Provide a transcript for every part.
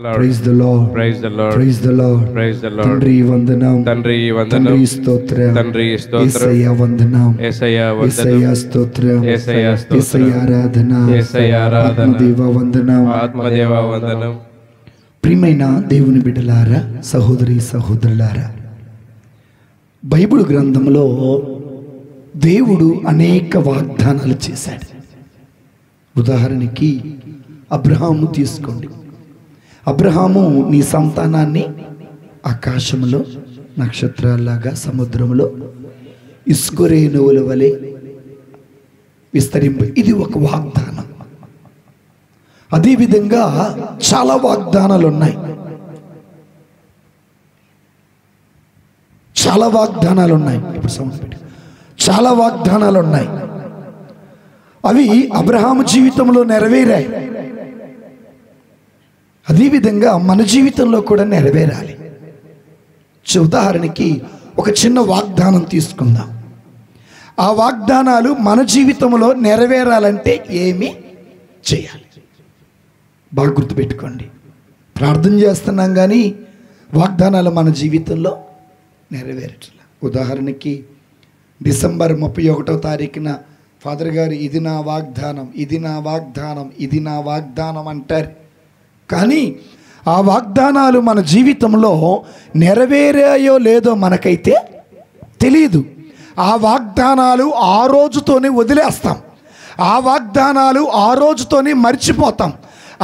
Praise the Lord. Praise the Lord. Praise the Lord. Praise the Lord. తండ్రి వందనం. తండ్రి తండ్రి స్తోత్రం. తండ్రి స్తోత్రం. యేసయ్య వందనం. యేసయ్య వందనం. యేసయ్య స్తోత్రం. యేసయ్య స్తోత్రం. యేసయ్య ఆరాధన. యేసయ్య ఆరాధన. ఆత్మదేవ వందనం. ఆత్మదేవ వందనం. ప్రియమైన దేవుని బిడ్డలారా, సహోదరి సహోదరులారా, బైబిల్ గ్రంథంలో దేవుడు అనేక వాగ్దానాలు చేశాడు. ఉదాహరణకి అబ్రహాము తీసుకోండి. అబ్రహాము నీ సంతానాన్ని ఆకాశంలో నక్షత్రాల్లాగా, సముద్రంలో ఇసుక రేణువుల వలె విస్తరింప, ఇది ఒక వాగ్దానం. అదేవిధంగా చాలా వాగ్దానాలు ఉన్నాయి. చాలా వాగ్దానాలు ఉన్నాయి. ఇప్పుడు సౌండ్ పెట్టి, చాలా వాగ్దానాలు ఉన్నాయి. అవి అబ్రహాము జీవితంలో నెరవేరాయి. అదేవిధంగా మన జీవితంలో కూడా నెరవేరాలి. ఉదాహరణకి ఒక చిన్న వాగ్దానం తీసుకుందాం. ఆ వాగ్దానాలు మన జీవితంలో నెరవేరాలంటే ఏమి చేయాలి? బాగా గుర్తుపెట్టుకోండి. ప్రార్థన చేస్తున్నాం కానీ వాగ్దానాలు మన జీవితంలో నెరవేరట్లేదు. ఉదాహరణకి డిసెంబర్ 31వ తారీఖున ఫాదర్ గారు ఇది నా వాగ్దానం, ఇది నా వాగ్దానం, ఇది నా వాగ్దానం అంటారు. కానీ ఆ వాగ్దానాలు మన జీవితంలో నెరవేరాయో లేదో మనకైతే తెలియదు. ఆ వాగ్దానాలు ఆ రోజుతోనే వదిలేస్తాం. ఆ వాగ్దానాలు ఆ రోజుతోనే మర్చిపోతాం.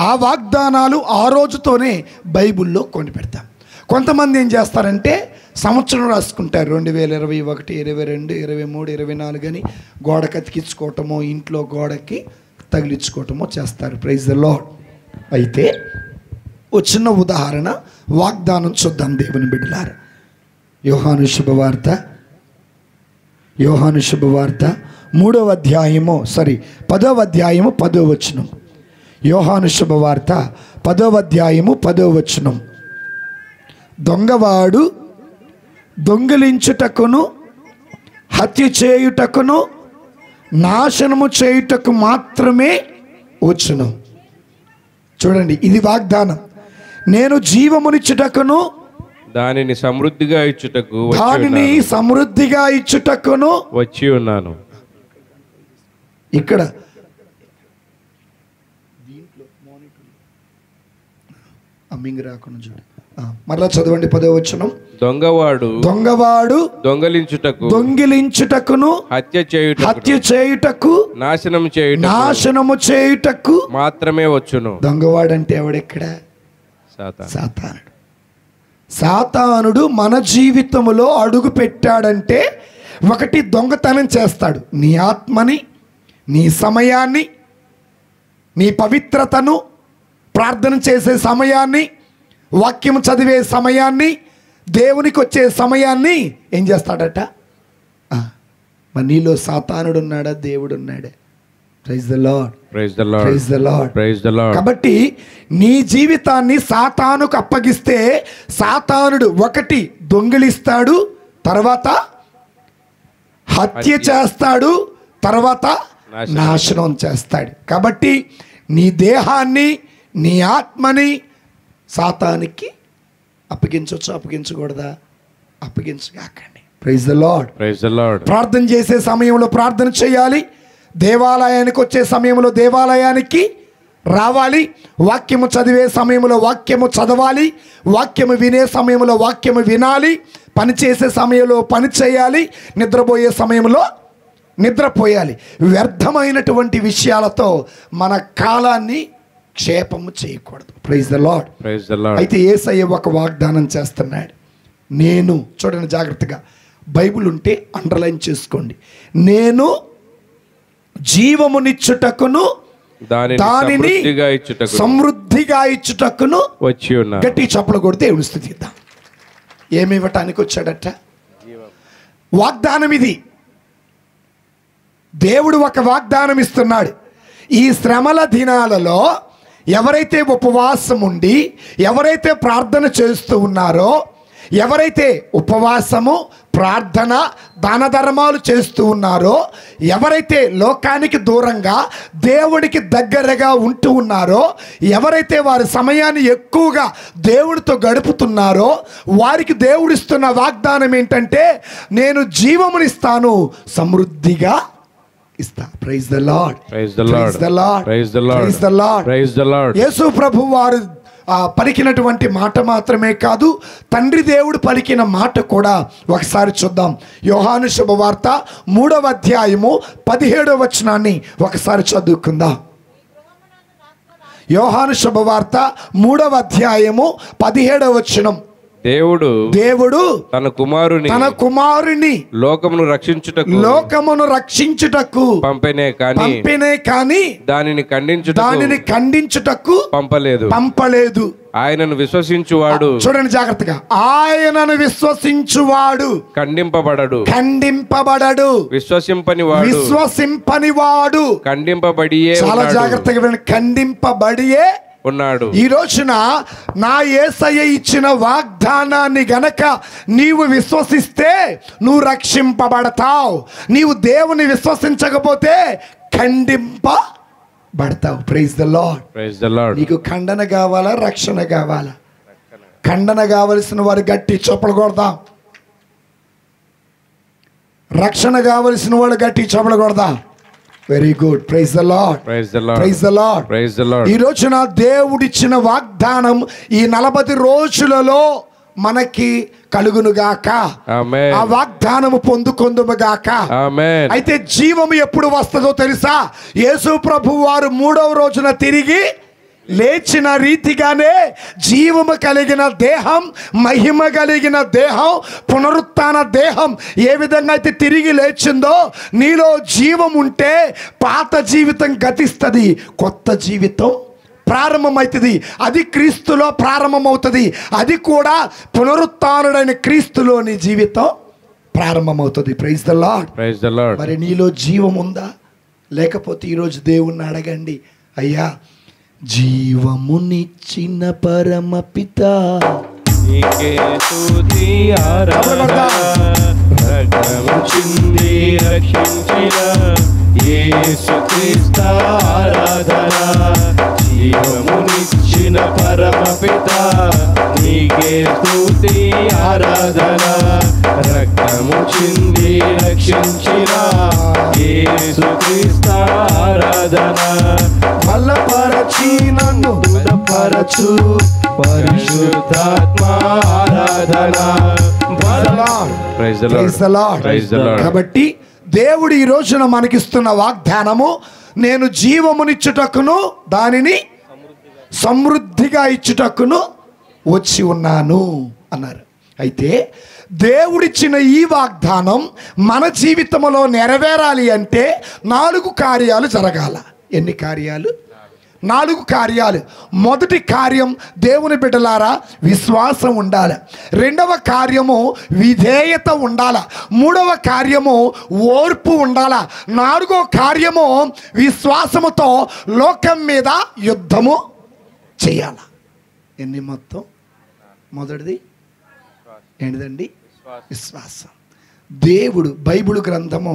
ఆ వాగ్దానాలు ఆ రోజుతోనే బైబిల్లో కొని పెడతాం. కొంతమంది ఏం చేస్తారంటే సంవత్సరం రాసుకుంటారు, 2021, 22, 23, 24 అని గోడకి అతికించుకోవటమో ఇంట్లో గోడకి తగిలించుకోవటమో చేస్తారు. Praise the Lord. అయితే ఓ చిన్న ఉదాహరణ వాగ్దానం చూద్దాం దేవుని బిడ్డలారా. యోహాను శుభవార్త 10వ అధ్యాయము 10వ వచనం. యోహాను శుభవార్త 10వ అధ్యాయము 10వ వచనం. దొంగవాడు దొంగిలించుటకును, హత్య చేయుటకును, నాశనము చేయుటకు మాత్రమే వచ్చును. చూడండి, ఇది వాగ్దానం. నేను జీవమునిచ్చుటకును, దానిని సమృద్ధిగా ఇచ్చుటకును వచ్చి ఉన్నాను. ఇక్కడ అమ్మింగ్ రాకుండా చూడు. మరలా చదవండి 10వ వచనం. దొంగవాడు దొంగిలించుటకును, హత్య చేయుటకు, నాశనము చేయుటకు మాత్రమే వచ్చును. దొంగవాడు అంటే ఎవడెక్కడ? సాతానుడు. సాతానుడు మన జీవితంలో అడుగు పెట్టాడంటే ఒకటి దొంగతనం చేస్తాడు. నీ ఆత్మని, నీ సమయాన్ని, నీ పవిత్రతను, ప్రార్థన చేసే సమయాన్ని, వాక్యం చదివే సమయాన్ని, దేవునికి వచ్చే సమయాన్ని ఏం చేస్తాడట? మరి నీలో సాతానుడు ఉన్నాడా, దేవుడు ఉన్నాడా? Praise the Lord. Praise the Lord. Praise the Lord. Praise the Lord. కాబట్టి నీ జీవితాన్ని సాతానుకు అప్పగిస్తే సాతానుడు ఒకటి దొంగిలిస్తాడు, తర్వాత హత్య చేస్తాడు, తర్వాత నాశనం చేస్తాడు. కాబట్టి నీ దేహాన్ని, నీ ఆత్మని సాతానికి అప్పగించవచ్చు, అప్పగించకూడదా? అప్పగించగాకండి. Praise the Lord. Praise the Lord. ప్రార్థన చేసే సమయంలో ప్రార్థన చేయాలి. దేవాలయానికి వచ్చే సమయంలో దేవాలయానికి రావాలి. వాక్యము చదివే సమయంలో వాక్యము చదవాలి. వాక్యము వినే సమయంలో వాక్యము వినాలి. పని చేసే సమయంలో పని చేయాలి. నిద్రపోయే సమయంలో నిద్రపోయాలి. వ్యర్థమైనటువంటి విషయాలతో మన కాలాన్ని క్షేపము చేయకూడదు. Praise the Lord. Praise the Lord. అయితే యేసయ్య ఒక వాగ్దానం చేస్తున్నాడు. నేను, చూడండి జాగ్రత్తగా, బైబిల్ ఉంటే అండర్లైన్ చేసుకోండి. నేను జీవమునిచ్చుటకును, దానిని సమృద్ధిగా ఇచ్చుటకును వచ్చి ఉన్నా. గట్టి చప్పలు కొడితే దేవుని స్తుతిద్దాం. ఏమి ఇవ్వటానికి వచ్చాడట? వాగ్దానం ఇది. దేవుడు ఒక వాగ్దానం ఇస్తున్నాడు. ఈ శ్రమల దినాలలో ఎవరైతే ఉపవాసం ఉండి, ఎవరైతే ప్రార్థన చేస్తూ ఉన్నారో, ఎవరైతే ఉపవాసము ప్రార్థన దాన ధర్మాలు చేస్తూ ఉన్నారో, ఎవరైతే లోకానికి దూరంగా దేవుడికి దగ్గరగా ఉంటూ ఉన్నారో, ఎవరైతే వారి సమయాన్ని ఎక్కువగా దేవుడితో గడుపుతున్నారో, వారికి దేవుడిస్తున్న వాగ్దానం ఏంటంటే, నేను జీవమునిస్తాను, సమృద్ధిగా ఇస్తా. Praise the Lord, praise the Lord, praise the Lord, praise the Lord, praise the Lord, praise the Lord. Yesu ప్రభు వారు పలికినటువంటి మాట మాత్రమే కాదు, తండ్రి దేవుడు పలికిన మాట కూడా ఒకసారి చూద్దాం. యోహాను శుభవార్త 3వ అధ్యాయము 17వ వచనాన్ని ఒకసారి చదువుకుందాం. యోహాను శుభవార్త 3వ అధ్యాయము 17వ వచనం. దేవుడు తన కుమారుని లోకమును రక్షించుటకు పంపినే కాని దానిని ఖండించుటకు పంపలేదు. ఆయనను విశ్వసించువాడు, చూడండి జాగ్రత్తగా, ఆయనను విశ్వసించువాడు ఖండింపబడడు, విశ్వసింపనివాడు ఖండింపబడియే. చాలా జాగ్రత్తగా వినండి, ఖండింపబడియే ఉన్నాడు. ఈ రోజున నా యేసయ్య ఇచ్చిన వాగ్దానాన్ని గనక నీవు విశ్వసిస్తే నువ్వు రక్షింపబడతావు. నీవు దేవుని విశ్వసించకపోతే ఖండింపబడతావు. Praise the Lord, praise the Lord. నీకు ఖండన కావాలా, రక్షణ కావాలా? ఖండన కావలసిన వారు గట్టి చప్పలు కొడదాం. రక్షణ కావలసిన వాళ్ళు గట్టి చప్పలు కొడదాం. Very good. Praise the Lord, praise the Lord, praise the Lord, praise the Lord. ఈ రోజున దేవుడిచ్చిన వాగ్దానం ఈ 40 రోజులలో మనకి కలుగునుగాక. ఆమేన్. ఆ వాగ్దానము పొందుకొందుముగాక. ఆమేన్. అయితే జీవము ఎప్పుడు వస్తుందో తెలుసా? యేసు ప్రభు వారు 3వ రోజున తిరిగి లేచిన రీతిగానే జీవము కలిగిన దేహం, మహిమ కలిగిన దేహం, పునరుత్థాన దేహం ఏ విధంగా అయితే తిరిగి లేచిందో, నీలో జీవం ఉంటే పాత జీవితం గతిస్తుంది, కొత్త జీవితం ప్రారంభమవుతుంది. అది క్రీస్తులో ప్రారంభమవుతుంది. అది కూడా పునరుత్థానుడైన క్రీస్తులోని జీవితం ప్రారంభమవుతుంది. Praise the Lord, praise the Lord. మరి నీలో జీవం ఉందా? లేకపోతే ఈరోజు దేవుణ్ణి అడగండి, అయ్యా జీవమునిచ్చిన పరమపిత నీకే స్తుతి ఆరాధన, రక్తము చింది రక్షించిన యేసుక్రీస్తు ఆరాధన. జీవమునిచ్చిన పరమపిత నీకే స్తుతి ఆరాధన, రక్తము చింది రక్షించిన యేసుక్రీస్తు ఆరాధన. బలపరచి నన్ను బలపరచు పరిశుద్ధాత్మ ఆరాధన. Praise the Lord. కాబట్టి దేవుడు ఈ రోజున మనకిస్తున్న వాగ్దానము, నేను జీవమునిచ్చుటకును దానిని సమృద్ధిగా ఇచ్చుటకును వచ్చి ఉన్నాను అన్నారు. అయితే దేవుడిచ్చిన ఈ వాగ్దానం మన జీవితంలో నెరవేరాలి అంటే 4 కార్యాలు జరగాల. ఎన్ని కార్యాలు? 4 కార్యాలు. మొదటి కార్యం, దేవుని బిడ్డలారా, విశ్వాసం ఉండాలి. రెండవ కార్యము విధేయత ఉండాల. మూడవ కార్యము ఓర్పు ఉండాల. 4వ కార్యము విశ్వాసముతో లోకం మీద యుద్ధము చేయాల. ఎన్ని మొత్తం? మొదటిది ఏంటిదండి? విశ్వాసం. దేవుడు బైబిల్ గ్రంథం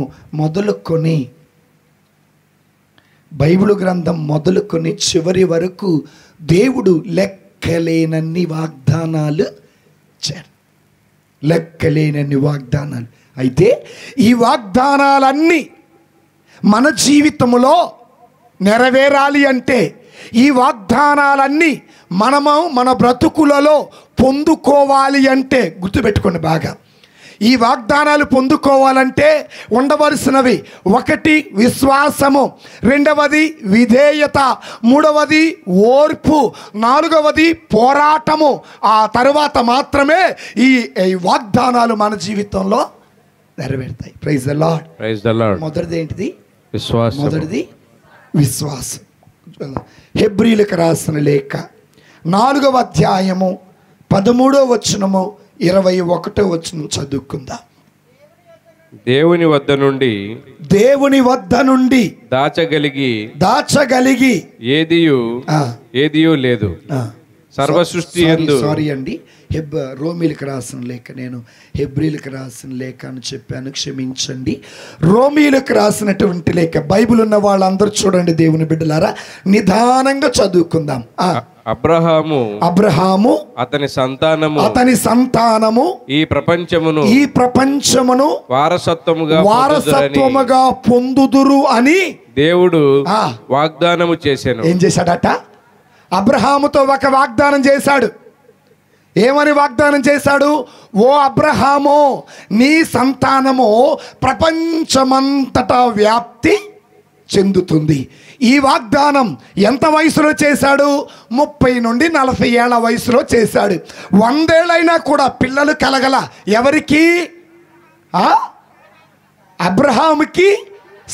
మొదలుకొని చివరి వరకు దేవుడు లెక్కలేనన్ని వాగ్దానాలు ఇచ్చారు. లెక్కలేనన్ని వాగ్దానాలు. అయితే ఈ వాగ్దానాలన్నీ మన జీవితంలో నెరవేరాలి అంటే, ఈ వాగ్దానాలన్నీ మనము మన బ్రతుకులలో పొందుకోవాలి అంటే, గుర్తుపెట్టుకోండి బాగా, ఈ వాగ్దానాలు పొందుకోవాలంటే ఉండవలసినవి: 1 విశ్వాసము, 2వది విధేయత, 3వది ఓర్పు, 4వది పోరాటము. ఆ తరువాత మాత్రమే ఈ వాగ్దానాలు మన జీవితంలో నెరవేరుతాయి. Praise the Lord, praise the Lord. మొదటిది ఏంటిది? విశ్వాసం. మొదటిది విశ్వాసం. హెబ్రీలకు రాసిన లేఖ 4వ అధ్యాయము 13వ వచనము 21వ వచనం చదువుకుందాం. దేవుని వద్ద నుండి దాచగలిగి ఏదియు లేదు, సర్వ సృష్టి యందు సారీ అండి, రోమీలకు రాసిన లేఖ, నేను హెబ్రీలకు రాసిన లేఖ అని చెప్పాను, క్షమించండి. రోమీలకు రాసినటువంటి లేఖ. బైబిల్ ఉన్న వాళ్ళందరూ చూడండి దేవుని బిడ్డలారా, నిదానంగా చదువుకుందాం. అబ్రహాము అతని సంతానము ఈ ప్రపంచమును వారసత్వముగా పొందుదురు అని దేవుడు వాగ్దానము చేశాను. ఏం చేశాడట? అబ్రహాముతో ఒక వాగ్దానం చేశాడు. ఏమని వాగ్దానం చేశాడు? ఓ అబ్రహాము, నీ సంతానము ప్రపంచమంతటా వ్యాప్తి చెందుతుంది. ఈ వాగ్దానం ఎంత వయసులో చేశాడు? 30 నుండి 40 ఏళ్ల వయసులో చేశాడు. 100 ఏళ్ళైనా కూడా పిల్లలు కలగల. ఎవరికి? అబ్రహాముకి,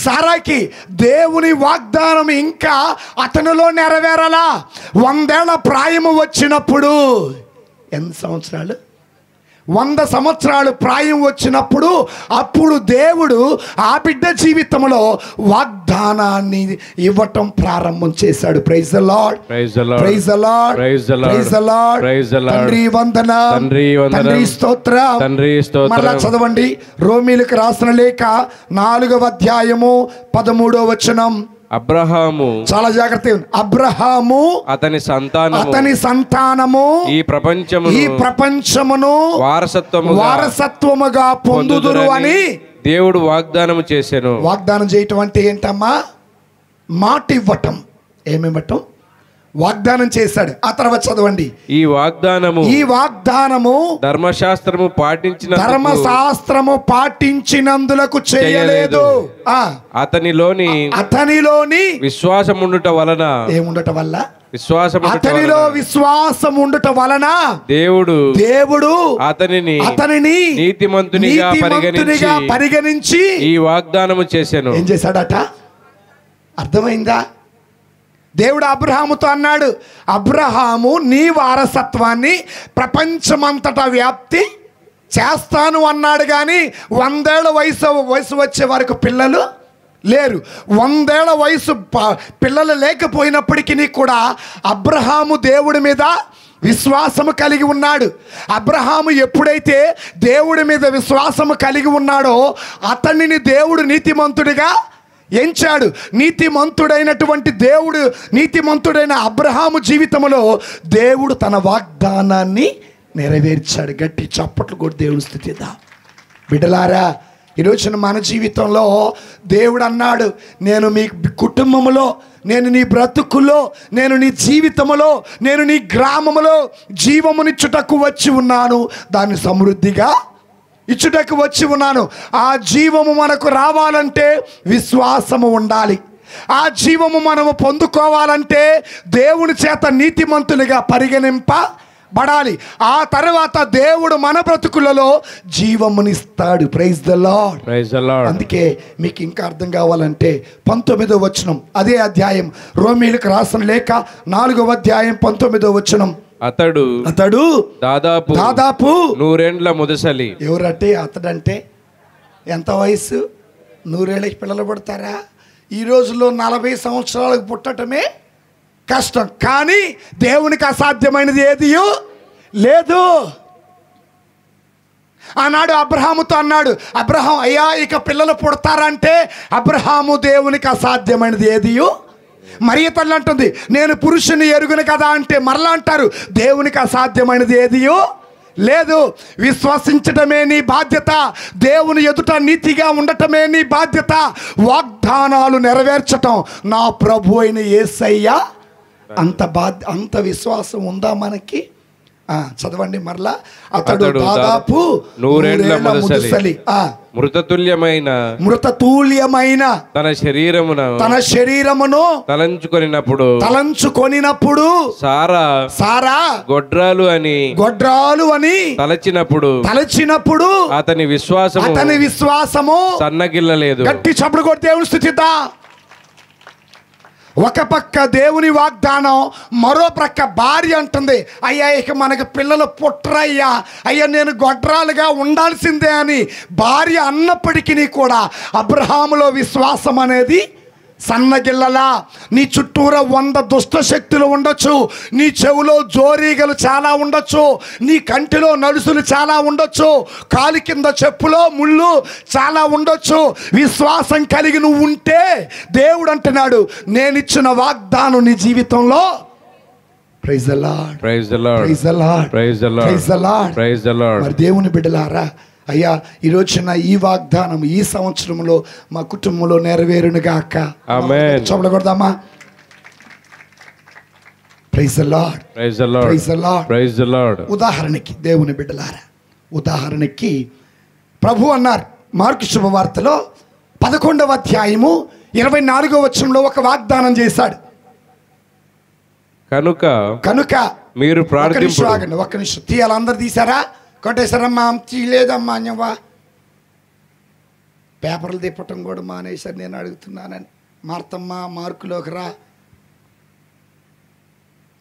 సారాకి. దేవుని వాగ్దానం ఇంకా అతనిలో నెరవేరాలా. 100 ఏళ్ల ప్రాయము వచ్చినప్పుడు, ఎన్ని సంవత్సరాలు? 100 సంవత్సరాలు ప్రాయం వచ్చినప్పుడు అప్పుడు దేవుడు ఆ బిడ్డ జీవితంలో వాగ్దానాన్ని ఇవ్వటం ప్రారంభం చేశాడు. Praise the Lord, praise the Lord, praise the Lord, praise the Lord, praise the Lord. Praise the Lord. తండ్రి వందనం, తండ్రి స్తోత్రం, తండ్రి స్తోత్రం. మళ్ళా చదవండి. రోమీలకు రాసిన లేఖ 4వ అధ్యాయము 13వ వచనం. అబ్రహాము, చాలా జాగ్రత్త, అబ్రహాము అతని సంతానము ఈ ప్రపంచమును వారసత్వముగా పొందుదురు అని దేవుడు వాగ్దానము చేశాను. వాగ్దానం చేయటం అంటే ఏంటమ్మా? మాట ఇవ్వటం. ఏమివ్వటం? వాగ్దానం చేశాడు. ఆ తర్వాత చదవండి. ఈ వాగ్దానము ధర్మశాస్త్రము పాటించినందులకు చేయలేదు. అతనిలోని విశ్వాసం ఉండుట వలన. ఏముండటం వల్ల? అతనిలో విశ్వాసం ఉండుట వలన దేవుడు అతనిని నీతిమంతునిగా పరిగణించి ఈ వాగ్దానము చేశాను. ఏం చేశాడట? అర్థమైందా? దేవుడు అబ్రహాముతో అన్నాడు, అబ్రహాము, నీ వారసత్వాన్ని ప్రపంచమంతటా వ్యాప్తి చేస్తాను అన్నాడు. కానీ 100 ఏళ్ల వయసు వచ్చే వరకు పిల్లలు లేరు. 100 ఏళ్ల వయసు పిల్లలు లేకపోయినప్పటికీ కూడా అబ్రహాము దేవుడి మీద విశ్వాసము కలిగి ఉన్నాడు. అబ్రహాము ఎప్పుడైతే దేవుడి మీద విశ్వాసము కలిగి ఉన్నాడో అతనిని దేవుడు నీతిమంతుడిగా ఎంచాడు. నీతిమంతుడైన అబ్రహాము జీవితంలో దేవుడు తన వాగ్దానాన్ని నెరవేర్చాడు. గట్టి చప్పట్లు కూడా దేవుని స్తుతిద్దాం. బిడ్డలారా, ఈరోజున మన జీవితంలో దేవుడు అన్నాడు, నేను మీ కుటుంబంలో, నేను నీ బ్రతుకులో, నేను నీ జీవితంలో, నేను నీ గ్రామంలో జీవమునిచ్చుటకు వచ్చి ఉన్నాను, దాన్ని సమృద్ధిగా ఇచ్చుటకు వచ్చి ఉన్నాను. ఆ జీవము మనకు రావాలంటే విశ్వాసము ఉండాలి. ఆ జీవము మనము పొందుకోవాలంటే దేవుని చేత నీతిమంతులుగా పరిగణింపబడాలి. ఆ తర్వాత దేవుడు మన బ్రతుకులలో జీవమునిస్తాడు. Praise the Lord, praise the Lord. అందుకే మీకు ఇంకా అర్థం కావాలంటే 19వ వచనం, అదే అధ్యాయం, రోమీలకు రాసిన లేఖ 4వ అధ్యాయం 19వ వచనం. అతడు దాదాపు 100 ఏండ్ల ముదసలి. ఎవరంటే అతడంటే? ఎంత వయసు? 100 ఏళ్ళకి పిల్లలు పుడతారా? ఈ రోజుల్లో 40 సంవత్సరాలకు పుట్టటమే కష్టం. కానీ దేవునికి అసాధ్యమైనది ఏది లేదు. ఆనాడు అబ్రహాముతో అన్నాడు, అబ్రహాం, అయ్యా ఇక పిల్లలు పుడతారంటే అబ్రహాము దేవునికి అసాధ్యమైనది ఏది. మరియ తల్లి అంటుంది, నేను పురుషుని ఎరుగును కదా అంటే మరలా అంటారు, దేవునికి అసాధ్యమైనది ఏది లేదు. విశ్వసించటమే నీ బాధ్యత. దేవుని ఎదుట నీతిగా ఉండటమే నీ బాధ్యత. వాగ్దానాలు నెరవేర్చటం నా ప్రభు అయిన యేసయ్య. అంత విశ్వాసం ఉందా మనకి? చదవండి మరలా. అతడు దాదాపు 100 ఏండ్ల ముదసలి, మృతతుల్యమైన తన శరీరమును తలంచుకొనినప్పుడు సారా గొడ్రాలు అని తలచినప్పుడు అతని విశ్వాసము సన్నగిల్లలేదు. గట్టి చప్పుడు కొట్టి దేవుని స్తుతిద్దాం. ఒక పక్క దేవుని వాగ్దానం, మరో ప్రక్క భార్య అంటుంది, అయ్యా ఇక మనకు పిల్లలు పుట్టరయ్యా, అయ్యా నేను గొడ్రాలుగా ఉండాల్సిందే అని భార్య అన్నప్పటికీ కూడా అబ్రహాములో విశ్వాసం అనేది సన్నగిల్లలా. నీ చుట్టూరా 100 దుష్ట శక్తులు ఉండొచ్చు, నీ చెవులో జోరీగలు చాలా ఉండొచ్చు, నీ కంటిలో నలుసులు చాలా ఉండొచ్చు, కాలి కింద చెప్పులో ముళ్ళు చాలా ఉండొచ్చు. విశ్వాసం కలిగి నువ్వు ఉంటే దేవుడు అంటున్నాడు, నేనిచ్చిన వాగ్దానం నీ జీవితంలో. Praise the Lord, praise the Lord, praise the Lord, praise the Lord, praise the Lord, praise the Lord. మరి దేవుని బిడ్డలారా, అయ్యా ఈరోజున ఈ వాగ్దానం ఈ సంవత్సరంలో మా కుటుంబంలో నెరవేరునుగాక. ఆమేన్. చెప్పకూడదమ్మా. Praise the Lord, praise the Lord, praise the Lord, praise the Lord. ఉదాహరణకి దేవుని బిడ్డలారా, ఉదాహరణకి ప్రభు అన్నారు మార్కు శుభవార్తలో 11వ అధ్యాయము 24వ వచనంలో ఒక వాగ్దానం చేశాడు. కనుక మీరు ఒక్క నిమిషం తీయాలి. అందరు తీసారా? కొట్టేశారమ్మా? తీయలేదమ్మా. అమ్మవా పేపర్లు తిప్పటం కూడా మానేశారు. నేను అడుగుతున్నానని. మార్తమ్మ మార్కులోకి రా,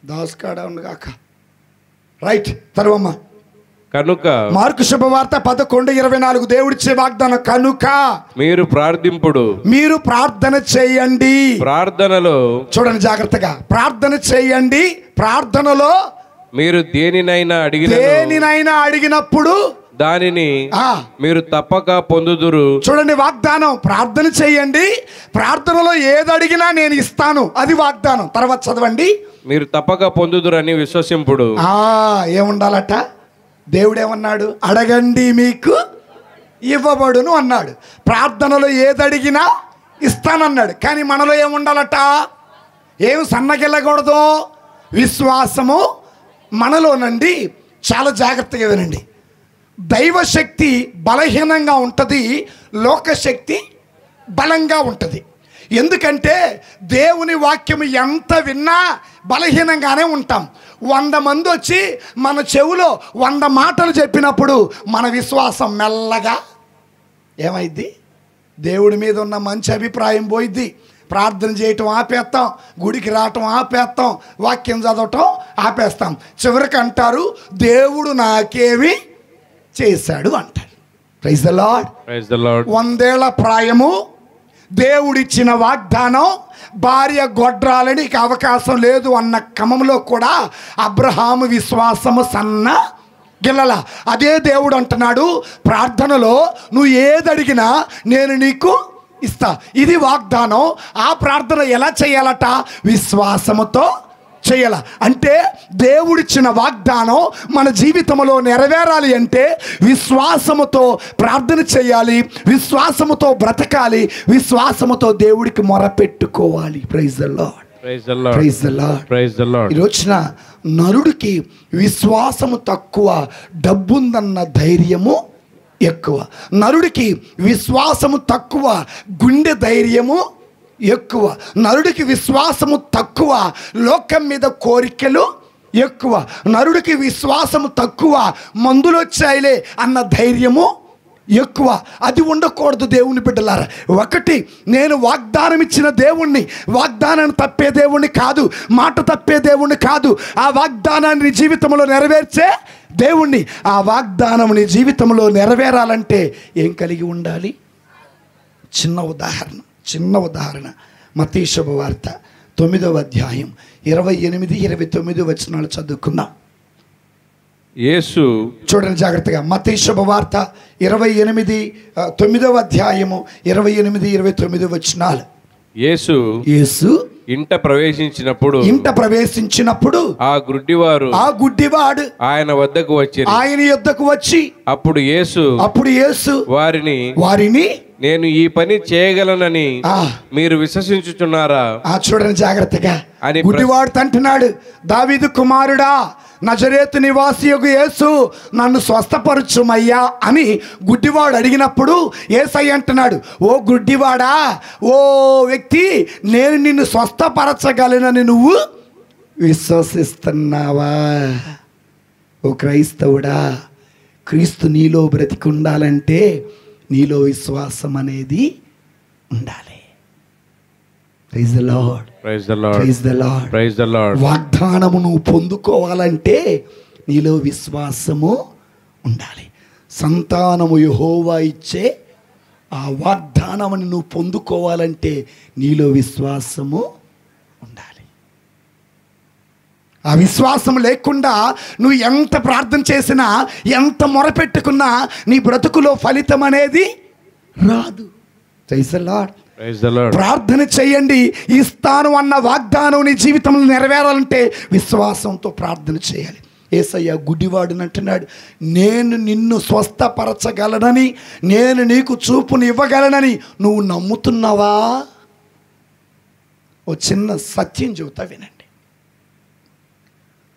దాసుకాడ ఉండగాక. రైట్ తర్వమ్మా. కనుక మార్కు శుభవార్త 11:24 దేవుడిచ్చే వాగ్దానం. కనుక మీరు ప్రార్థింపుడు, మీరు ప్రార్థన చేయండి. ప్రార్థనలో చూడండి జాగ్రత్తగా, ప్రార్థన చేయండి. ప్రార్థనలో మీరు దేనినైనా అడిగినప్పుడు దానిని మీరు తప్పక పొందుదురు. చూడండి వాగ్దానం. ప్రార్థన చేయండి, ప్రార్థనలో ఏది అడిగినా నేను ఇస్తాను, అది వాగ్దానం. తర్వాత చదవండి. మీరు తప్పక పొందుదురు అని విశ్వసింపుడు. ఏముండాలట? దేవుడేమన్నాడు? అడగండి మీకు ఇవ్వబడును అన్నాడు. ప్రార్థనలో ఏది అడిగినా ఇస్తానన్నాడు. కానీ మనలో ఏముండాలట? ఏం సన్నగిల్లకూడదు? విశ్వాసము మనలోనండి. చాలా జాగ్రత్తగా వినండి. దైవశక్తి బలహీనంగా ఉంటుంది, లోకశక్తి బలంగా ఉంటుంది. ఎందుకంటే దేవుని వాక్యం ఎంత విన్నా బలహీనంగానే ఉంటాం. 100 మంది వచ్చి మన చెవులో 100 మాటలు చెప్పినప్పుడు మన విశ్వాసం మెల్లగా ఏమైద్ది? దేవుడి మీద ఉన్న మంచి అభిప్రాయం పోయిద్ది. ప్రార్థన చేయటం ఆపేస్తాం, గుడికి రావటం ఆపేస్తాం, వాక్యం చదవటం ఆపేస్తాం. చివరికి అంటారు, దేవుడు నాకేమి చేశాడు అంటారు. Praise the Lord, praise the Lord. 100 ఏళ్ల ప్రాయము, దేవుడిచ్చిన వాగ్దానం, భార్య గొడ్రాలని అవకాశం లేదు అన్న క్రమంలో కూడా అబ్రహాము విశ్వాసము సన్న గిల్లల. అదే దేవుడు అంటున్నాడు, ప్రార్థనలో నువ్వు ఏది అడిగినా నేను నీకు ఇస్తా. ఇది వాగ్దానం. ఆ ప్రార్థన ఎలా చేయాలట? విశ్వాసముతో చేయాల. అంటే దేవుడిచ్చిన వాగ్దానం మన జీవితంలో నెరవేరాలి అంటే విశ్వాసముతో ప్రార్థన చేయాలి, విశ్వాసముతో బ్రతకాలి, విశ్వాసముతో దేవుడికి మొరపెట్టుకోవాలి. Praise the Lord, praise the Lord, praise the Lord, praise the Lord. ఈ రోజున నరుడికి విశ్వాసము తక్కువ, డబ్బుందన్న ధైర్యము ఎక్కువ. నరుడికి విశ్వాసము తక్కువ, గుండె ధైర్యము ఎక్కువ. నరుడికి విశ్వాసము తక్కువ, లోకం మీద కోరికలు ఎక్కువ. నరుడికి విశ్వాసము తక్కువ, మందులు వచ్చాయిలే అన్న ధైర్యము ఎక్కువ. అది ఉండకూడదు దేవుని బిడ్డలారా. ఒకటి, నేను వాగ్దానం ఇచ్చిన దేవుణ్ణి, వాగ్దానాన్ని తప్పే దేవుణ్ణి కాదు, మాట తప్పే దేవుణ్ణి కాదు. ఆ వాగ్దానాన్ని నీ జీవితంలో నెరవేర్చే దేవుణ్ణి. ఆ వాగ్దానం నీ జీవితంలో నెరవేరాలంటే ఏం కలిగి ఉండాలి? చిన్న ఉదాహరణ మత్తయి శుభవార్త 9వ అధ్యాయం 28-29 వచనాలు చదువుకుందాం. యేసు, చూడండి జాగ్రత్తగా, మత్తయి శుభవార్త 9వ అధ్యాయము 28-29 వచనాలు. యేసు ఇంట ప్రవేశించినప్పుడు ఆ గుడ్డివాడు ఆయన యొద్దకు వచ్చి అప్పుడు యేసు వారిని నేను ఈ పని చేయగలనని మీరు విశ్వసించుచున్నారా? చూడండి జాగ్రత్తగా, గుడ్డివాడు అంటున్నాడు, దావీదు కుమారుడా, నజరేతు నివాసియగు యేసు, నన్ను స్వస్థపరచుమయ్యా అని గుడ్డివాడు అడిగినప్పుడు యేసయ్య అంటున్నాడు, ఓ గుడ్డివాడా, ఓ వ్యక్తి, నేను నిన్ను స్వస్థపరచగలనని నువ్వు విశ్వసిస్తున్నావా? ఓ క్రైస్తవుడా, క్రీస్తు నీలో బ్రతికి ఉండాలంటే నీలో విశ్వాసం అనేది ఉండాలి. Praise the Lord, praise the Lord, praise the Lord, praise the Lord. వాగ్దానము నువ్వు పొందుకోవాలంటే నీలో విశ్వాసము ఉండాలి. సంతానము యెహోవా ఇచ్చే ఆ వాగ్దానాన్ని నువ్వు పొందుకోవాలంటే నీలో విశ్వాసము ఉండాలి. ఆ విశ్వాసం లేకుండా నువ్వు ఎంత ప్రార్థన చేసినా, ఎంత మొరపెట్టుకున్నా నీ బ్రతుకులో ఫలితం అనేది రాదు. Praise the Lord. ప్రార్థన చేయండి. ఇస్తాను అన్న వాగ్దానం నీ జీవితంలో నెరవేరాలంటే విశ్వాసంతో ప్రార్థన చేయాలి. యేసయ్య గుడ్డివాడుని అంటున్నాడు, నేను నిన్ను స్వస్థపరచగలనని, నేను నీకు చూపుని ఇవ్వగలనని నువ్వు నమ్ముతున్నావా? ఓ చిన్న సత్యం చెబుతా వినండి.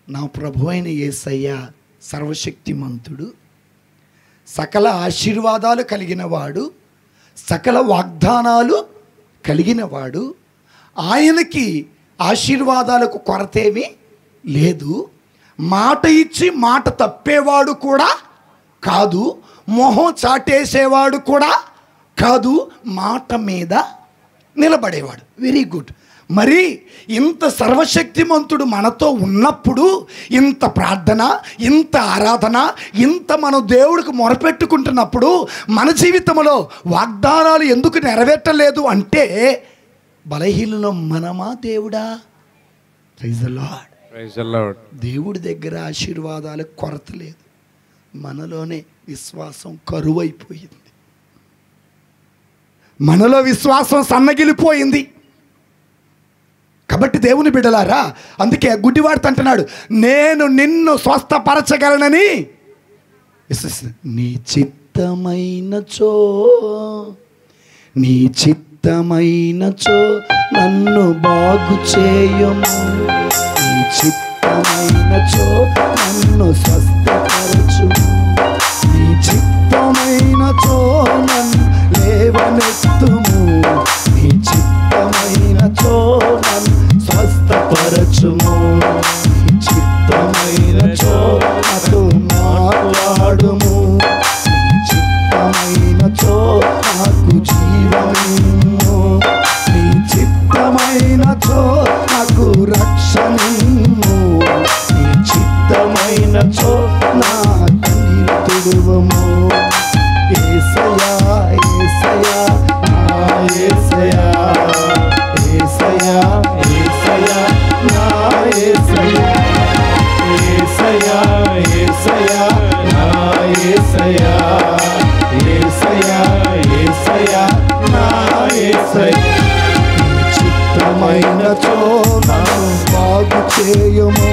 నా ప్రభు అయిన యేసయ్య సర్వశక్తిమంతుడు, సకల ఆశీర్వాదాలు కలిగినవాడు, సకల వాగ్దానాలు కలిగినవాడు. ఆయనకి ఆశీర్వాదాలకు కొరతేమీ లేదు. మాట ఇచ్చి మాట తప్పేవాడు కూడా కాదు, మొహం చాటేసేవాడు కూడా కాదు, మాట మీద నిలబడేవాడు. Very good. మరి ఇంత సర్వశక్తిమంతుడు మనతో ఉన్నప్పుడు ఇంత ప్రార్థన, ఇంత ఆరాధన, ఇంత మనం దేవుడికి మొరపెట్టుకుంటున్నప్పుడు మన జీవితంలో వాగ్దానాలు ఎందుకు నెరవేర్చలేదు అంటే బలహీనలో మనమా దేవుడా? Praise the Lord. దేవుడి దగ్గర ఆశీర్వాదాలకు కొరత లేదు, మనలోనే విశ్వాసం కరువైపోయింది, మనలో విశ్వాసం సన్నగిలిపోయింది. కాబట్టి దేవుని బిడ్డలారా, అందుకే గుడ్డివాడితో అంటున్నాడు, నేను నిన్ను స్వస్థపరచగలనని. నీ చిత్తమైనచో, నీ చిత్తమైనచో నన్ను బాగు చేయము, నీ చిత్తమైనచో నన్ను స్వస్థపరచు, నీ చిత్తమైనచో నన్ను లేవనెత్తుము, నీ చిత్తమైనచో నన్ను స్వస్థపరచుము, నీ చిత్తమైనచో నాతో మాట్లాడుము, నీ చిత్తమైనచో నాకు జీవము, నీ చిత్తమైనచో నాకు రక్షణము, నీ చిత్తమైనచో నా కన్నీరు తుడువము. యేసయ్యా యేసయ్యా నా యేసయ్యా, యేసయ్యా యేసయ్యా నా యేసయ్యా, యేసయ్యా యేసయ్యా నా యేసయ్యా, యేసయ్యా యేసయ్యా నా యేసయ్యా. నీ చిత్తమైనచో నన్ను బాగు చేయము,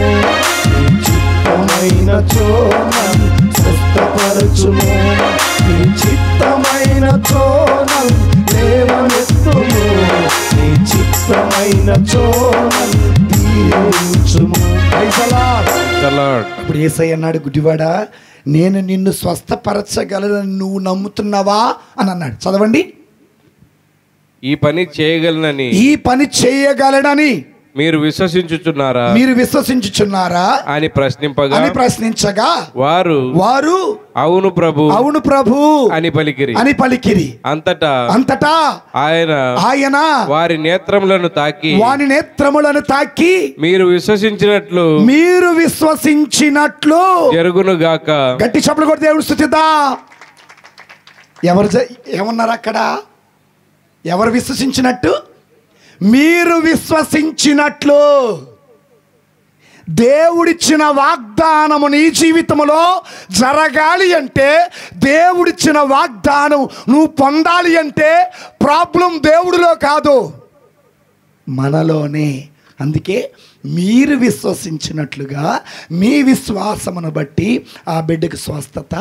నీ చిత్తమైనచో నన్ను స్వస్థపరచుము, నీ చిత్తమైనచో నన్ను లేవనెత్తుము, నీ చిత్తమైనచో నన్ను దీవించుము. ఇప్పుడు యేసయ్య అన్నాడు, గుడ్డివాడా నేను నిన్ను స్వస్థపరచగలనని నువ్వు నమ్ముతున్నావా అని అన్నాడు. చదవండి. ఈ పని చేయగలనని, ఈ పని చేయగలనని మీరు విశ్వసించుచున్నారా, మీరు విశ్వసించుచున్నారా అని ప్రశ్నించగా వారు అవును ప్రభు, అవును ప్రభు అని పలికిరి. అంతటా ఆయన వారి నేత్రములను తాకి మీరు విశ్వసించినట్లు జరుగును గాక. గట్టి చప్పట్లు కొట్టి దేవుడు స్తుతిద్దాం. ఏమన్నారు అక్కడ? ఎవరు విశ్వసించినట్టు? మీరు విశ్వసించినట్లు. దేవుడిచ్చిన వాగ్దానము నీ జీవితంలో జరగాలి అంటే, దేవుడిచ్చిన వాగ్దానం నువ్వు పొందాలి అంటే ప్రాబ్లం దేవుడిలో కాదు, మనలోనే. అందుకే మీరు విశ్వసించినట్లుగా మీ విశ్వాసమును బట్టి ఆ బిడ్డకు స్వస్థత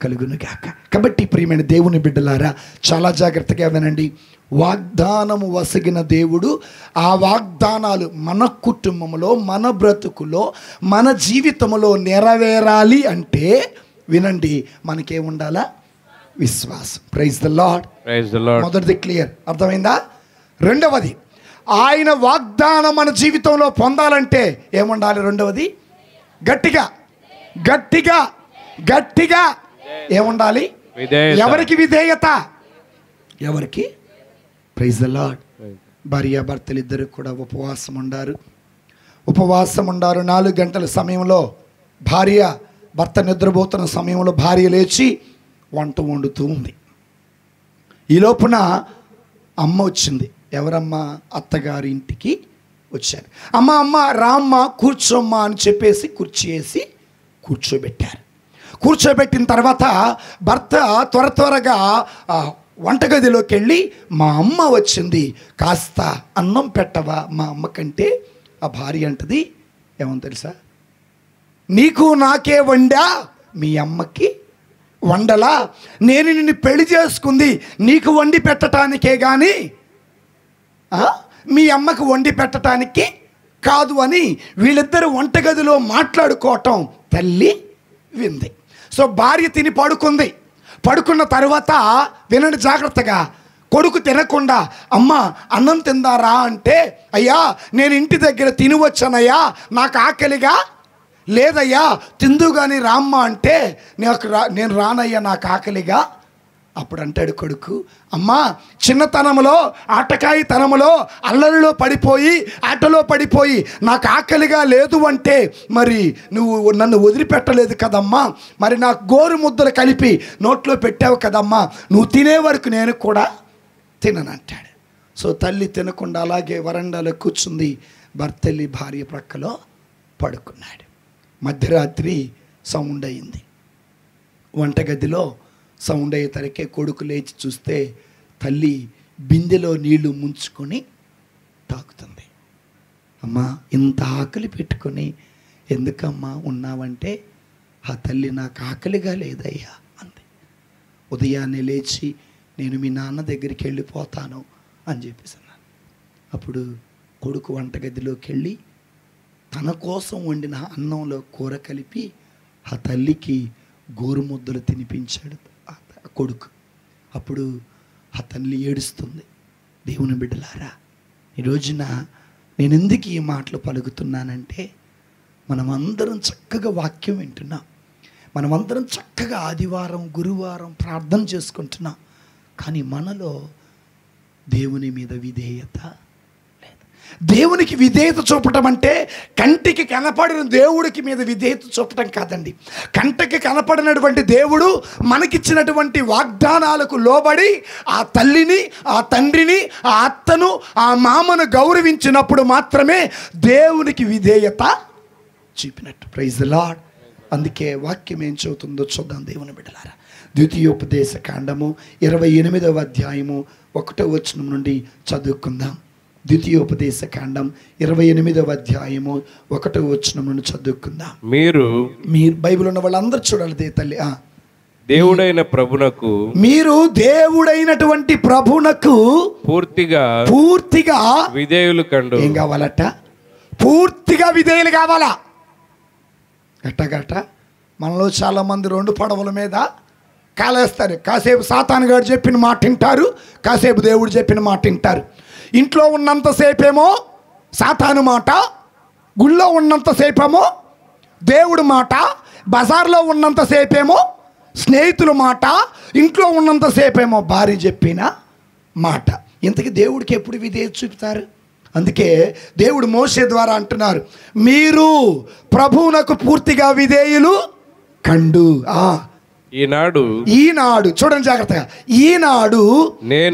కలుగునుగాక. కాబట్టి ప్రియమైన దేవుని బిడ్డలారా, చాలా జాగ్రత్తగా వినండి. వాగ్దానము వసగిన దేవుడు ఆ వాగ్దానాలు మన కుటుంబంలో, మన బ్రతుకులో, మన జీవితంలో నెరవేరాలి అంటే వినండి, మనకేముండాలా? విశ్వాసం. Praise the Lord. మొదటిది క్లియర్, అర్థమైందా? రెండవది, ఆయన వాగ్దానం మన జీవితంలో పొందాలంటే ఏముండాలి? రెండవది గట్టిగా ఏముండాలి? ఎవరికి విధేయత? ఎవరికి? Praise the Lord. భార్యాభర్తలు ఇద్దరు కూడా ఉపవాసం ఉండారు. 4 గంటల సమయంలో భర్త నిద్రపోతున్న సమయంలో భార్య లేచి వంట వండుతూ ఉంది. ఈ లోపున అమ్మ వచ్చింది. ఎవరమ్మా? అత్తగారి ఇంటికి వచ్చారు. అమ్మ రామ్మ కూర్చోమ్మా అని చెప్పేసి కుర్చీ వేసి కూర్చోబెట్టారు. కూర్చోబెట్టిన తర్వాత భర్త త్వరగా వంటగదిలోకి వెళ్ళి, మా అమ్మ వచ్చింది, కాస్త అన్నం పెట్టవా మా అమ్మకంటే ఆ భార్య అంటది, ఏమో తెలుసా, నీకు నాకే వండా, మీ అమ్మకి వండలా? నేను నిన్ను పెళ్లి చేసుకుంది నీకు వండి పెట్టడానికే కానీ మీ అమ్మకు వండి పెట్టడానికి కాదు అని వీళ్ళిద్దరు వంటగదిలో మాట్లాడుకోవటం తల్లి వింది. సో భార్య తిని పడుకుంది. పడుకున్న తర్వాత వినండి జాగ్రత్తగా, కొడుకు తినకుండా అమ్మ అన్నం తిందారా అంటే, అయ్యా నేను ఇంటి దగ్గర తిని వచ్చానయ్యా, నాకు ఆకలిగా లేదయ్యా, తిందు కానీ రామ్మ అంటే, నేను రానయ్యా, నాకు ఆకలిగా. అప్పుడు అంటాడు కొడుకు, అమ్మా చిన్నతనంలో ఆటకాయితనంలో అల్లరిలో పడిపోయి ఆటలో పడిపోయి నాకు ఆకలిగా లేదు అంటే మరి నువ్వు నన్ను వదిలిపెట్టలేదు కదమ్మా, మరి నాకు గోరు ముద్దలు కలిపి నోట్లో పెట్టావు కదమ్మా, నువ్వు తినే వరకు నేను కూడా తిననంటాడు. సో తల్లి తినకుండా అలాగే వరండాలో కూర్చుంది. భర్తల్లి భార్య ప్రక్కలో పడుకున్నాడు. మధ్యరాత్రి సౌండ్ అయింది. వంటగదిలో సౌండ్ అయ్యేసరికి కొడుకు లేచి చూస్తే తల్లి బిందెలో నీళ్లు ముంచుకొని తాగుతుంది. అమ్మా ఇంత ఆకలి పెట్టుకొని ఎందుకమ్మా ఉన్నావంటే, ఆ తల్లి నాకు ఆకలిగా లేదయ్యా అంది. ఉదయాన్నే లేచి నేను మీ నాన్న దగ్గరికి వెళ్ళిపోతాను అని చెప్పేసి అన్నాను. అప్పుడు కొడుకు వంటగదిలోకి వెళ్ళి తన కోసం వండిన అన్నంలో కూర కలిపి ఆ తల్లికి గోరుముద్దలు తినిపించాడు ఆ కొడుకు. అప్పుడు ఆ తల్లి ఏడుస్తుంది. దేవుని బిడ్డలారా, ఈ రోజున నేను ఎందుకు ఈ మాటలు పలుకుతున్నానంటే, మనమందరం చక్కగా వాక్యం వింటున్నాం, మనమందరం చక్కగా ఆదివారం గురువారం ప్రార్థన చేసుకుంటున్నాం, కానీ మనలో దేవుని మీద విధేయత లేదు. దేవునికి విధేయత చూపటం అంటే కంటికి కనపడిన దేవుడికి మీద విధేయత చూపటం కాదండి. కంటికి కనపడినటువంటి దేవుడు మనకిచ్చినటువంటి వాగ్దానాలకు లోబడి ఆ తల్లిని, ఆ తండ్రిని, ఆ అత్తను, ఆ మామను గౌరవించినప్పుడు మాత్రమే దేవునికి విధేయత చూపినట్టు. Praise the lord. అందుకే వాక్యం ఏం చెబుతుందో చూద్దాం దేవుని బిడ్డలారా. ద్వితీయోపదేశ కాండము 28వ అధ్యాయము 1వ వచనం నుండి చదువుకుందాం. ద్వితీయోపదేశ కాండం 28వ అధ్యాయము 1వ వచనం నుండి చదువుకుందాం. మీరు బైబిల్ ఉన్న వాళ్ళందరూ చూడాలి తల్లి. దేవుడైన ప్రభునకు, మీరు దేవుడైనటువంటి ప్రభునకు పూర్తిగా విధేయులు కండు. ఏం కావాలట? పూర్తిగా విధేయులు కావాలా? గట్ట మనలో చాలామంది 2 పడవల మీద కాలేస్తారు. కాసేపు సాతాను గారు చెప్పిన మాట వింటారు, కాసేపు దేవుడు చెప్పిన మాట వింటారు. ఇంట్లో ఉన్నంతసేపేమో సాతాను మాట, గుళ్ళో ఉన్నంతసేపేమో దేవుడు మాట, బజార్లో ఉన్నంతసేపేమో స్నేహితుల మాట, ఇంట్లో ఉన్నంతసేపేమో భార్య చెప్పిన మాట. ఇంతకీ దేవుడికి ఎప్పుడు విధేయత చూపుతారు? అందుకే దేవుడు మోషే ద్వారా అంటున్నారు, మీరు ప్రభువునకు పూర్తిగా విధేయులు కండు. ఈనాడు చూడండి జాగ్రత్తగా, ఈనాడు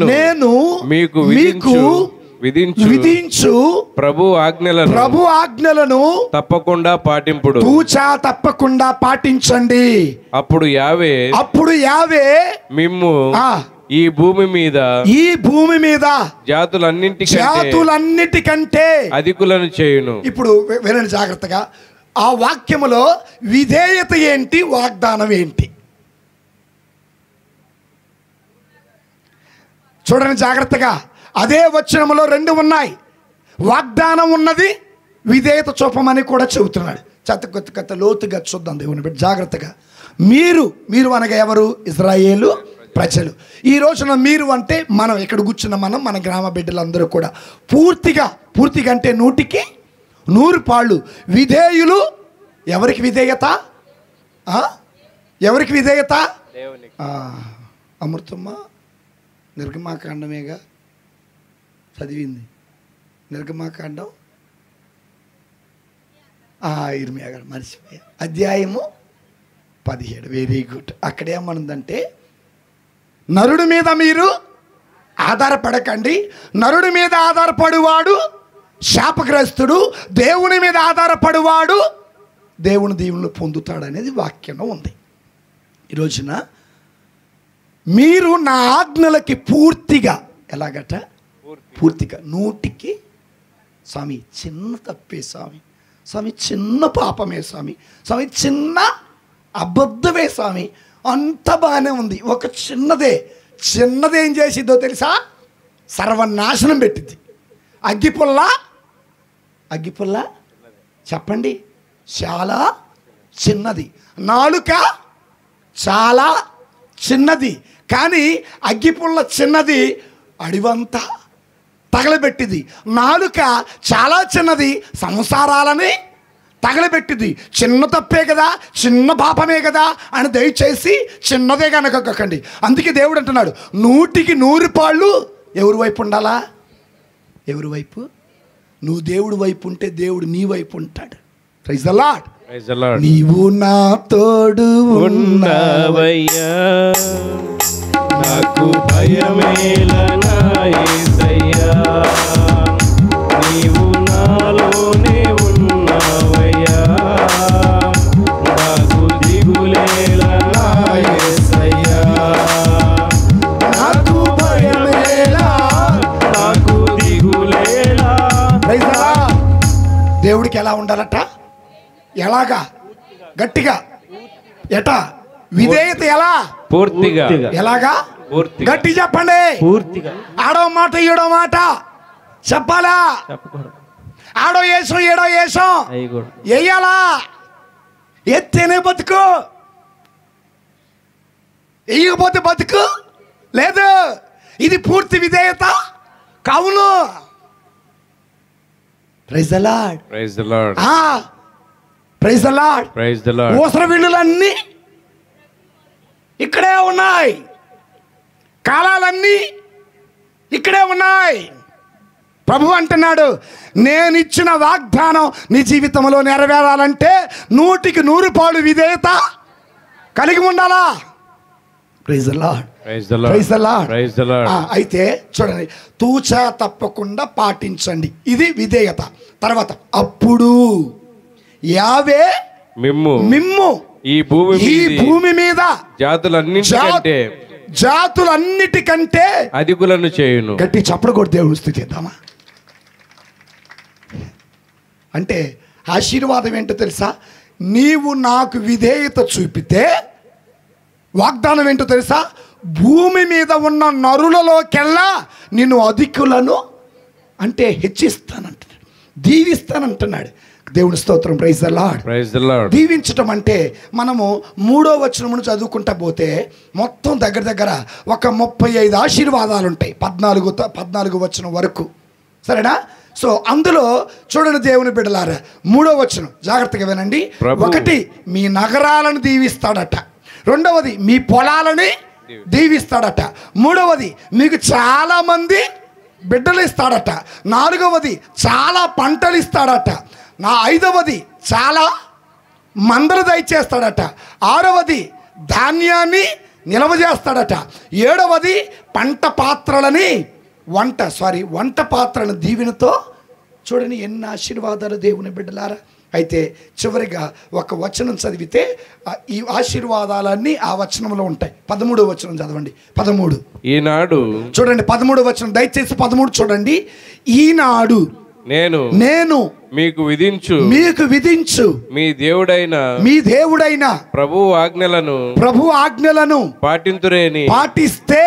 నేను మీకు విధించు ప్రభు ఆజ్ఞలను తప్పకుండా పాటించండి. అప్పుడు యావే మిమ్ము ఈ భూమి మీద జాతులన్నిటికంటే అధికులను చేయును. ఇప్పుడు వినండి జాగ్రత్తగా, ఆ వాక్యములో విధేయత ఏంటి, వాగ్దానం ఏంటి? చూడండి జాగ్రత్తగా. అదే వచనములో 2 ఉన్నాయి. వాగ్దానం ఉన్నది, విధేయత చూపమని కూడా చెబుతున్నాడు. కొత్త లోతుగా చూద్దాం దేవుని బిడ్డ జాగ్రత్తగా. మీరు అనగా ఎవరు? ఇశ్రాయేలు ప్రజలు. ఈ రోజున మీరు అంటే మనం ఇక్కడ కూర్చున్న మన గ్రామ బిడ్డలందరూ కూడా పూర్తిగా అంటే 100కి 100 విధేయులు. ఎవరికి విధేయత? ఎవరికి విధేయత? అమృతమ్మ నిర్గమాకాండమేగా చదివింది. నిర్గమాకాండం ఇర్మియా గారు మర్చిపోయా, అధ్యాయము 17. Very good. అక్కడేమనుందంటే, నరుడి మీద మీరు ఆధారపడకండి. నరుడి మీద ఆధారపడువాడు శాపగ్రస్తుడు, దేవుని మీద ఆధారపడువాడు దేవుని దీవెనలు పొందుతాడనేది వాక్యంలో ఉంది. ఈ రోజున మీరు నా ఆజ్ఞలకి పూర్తిగా ఎలాగట పూర్తిగా 100కి స్వామి చిన్న తప్పే స్వామి, స్వామి చిన్న పాపమే స్వామి, స్వామి చిన్న అబద్ధమే స్వామి, అంత బాగానే ఉంది, ఒక చిన్నదేం చేసిద్దో తెలుసా? సర్వనాశనం పెట్టింది. అగ్గిపుల్ల చెప్పండి, చాలా చిన్నది. నాలుక చాలా చిన్నది, కానీ అగ్గిపుల్ల చిన్నది, అడివంతా తగలబెట్టింది. నాలుక చాలా చిన్నది, సంసారాలని తగలబెట్టింది. చిన్న తప్పే కదా, చిన్న పాపమే కదా అని దయచేసి చిన్నదే కనుకోకండి. అందుకే దేవుడు అంటున్నాడు 100కి 100 పాళ్ళు ఎవరి వైపు ఉండాలా? ఎవరి వైపు? నువ్వు దేవుడి వైపు ఉంటే దేవుడు నీ వైపు ఉంటాడు. Praise the Lord. నీవు నా తోడు ఉన్నావయ్యా, నాకు భయమేలనా యేసయ్యా, నీవు నాలోనే ఉన్నావయ్యా, నాకు దిగులేలనా యేసయ్యా, నాకు భయమేలా, నాకు దిగులేలా. Praise the Lord. దేవుడికి ఎలా ఉండాలట? ఎలాగా? గట్టిగా. ఎటా? విధేయత ఎలా? పూర్తిగా. ఎలాగా? పూర్తిగా. గట్టి చెప్పండి. పూర్తిగా. ఆడో మాట ఏడో మాట చెప్పాలా? ఆడో వేసం ఏడో వేసం వేయాలా? ఎత్తేనే బతుకు, వేయకపోతే బతుకు లేదు. ఇది పూర్తి విధేయత కావును. Praise the Lord. Praise the Lord. Praise the Lord. Praise the Lord. ఊసర విల్లులన్నీ ఇక్కడే ఉన్నాయి, కాలాలన్నీ ఇక్కడే ఉన్నాయి. ప్రభు అంటున్నాడు, నేను ఇచ్చిన వాగ్దానం నీ జీవితంలో నెరవేరాలంటే 100కి 100 పాళ్ళు విధేయత కలిగి ఉండాలా? Praise the Lord. Praise the Lord. Praise the Lord. Praise the Lord. అయితే చూడండి, తూచా తప్పకుండా పాటించండి, ఇది విధేయత. తర్వాత అప్పుడు యావే మిమ్ము ఈ భూమి మీద జాతులన్నిటికంటే అధికులను చేయును. గట్టి చప్పుడు కూడా దేవుని స్తుతిద్దామా? అంటే ఆశీర్వాదం ఏంటో తెలుసా? నీవు నాకు విధేయత చూపితే వాగ్దానం ఏంటో తెలుసా? భూమి మీద ఉన్న నరులలోకెల్లా నిన్ను అధికులను అంటే హెచ్చిస్తానంటున్నాడు, దీవిస్తానంటున్నాడు. దేవుని స్తోత్రం. Praise the Lord. Praise the Lord. దీవించటం అంటే మనము 3వ వచనమును చదువుకుంటా పోతే మొత్తం దగ్గర ఒక 35 ఆశీర్వాదాలు ఉంటాయి, 14 వచనం వరకు. సరేనా? సో అందులో చూడండి దేవుని బిడ్డలారా, 3వ వచనం జాగ్రత్తగా వినండి. 1 మీ నగరాలను దీవిస్తాడట, 2వది మీ పొలాలని దీవిస్తాడట, 3వది మీకు చాలా మంది బిడ్డలు ఇస్తాడట, 4వది చాలా పంటలు ఇస్తాడట, 5వది చాలా మందలు దయచేస్తాడట, 6వది ధాన్యాన్ని నిల్వ చేస్తాడట, 7వది వంట పాత్రలను దీవెనతో. చూడండి ఎన్ని ఆశీర్వాదాలు దేవుని బిడ్డలారా. అయితే చివరిగా ఒక వచనం చదివితే ఈ ఆశీర్వాదాలన్నీ ఆ వచనంలో ఉంటాయి. 13వ వచనం చదవండి. 13 ఈనాడు చూడండి, 13వ వచనం దయచేసి 13 చూడండి. ఈనాడు నేను మీకు విధించు మీ దేవుడైన ప్రభు ఆజ్ఞలను పాటిస్తే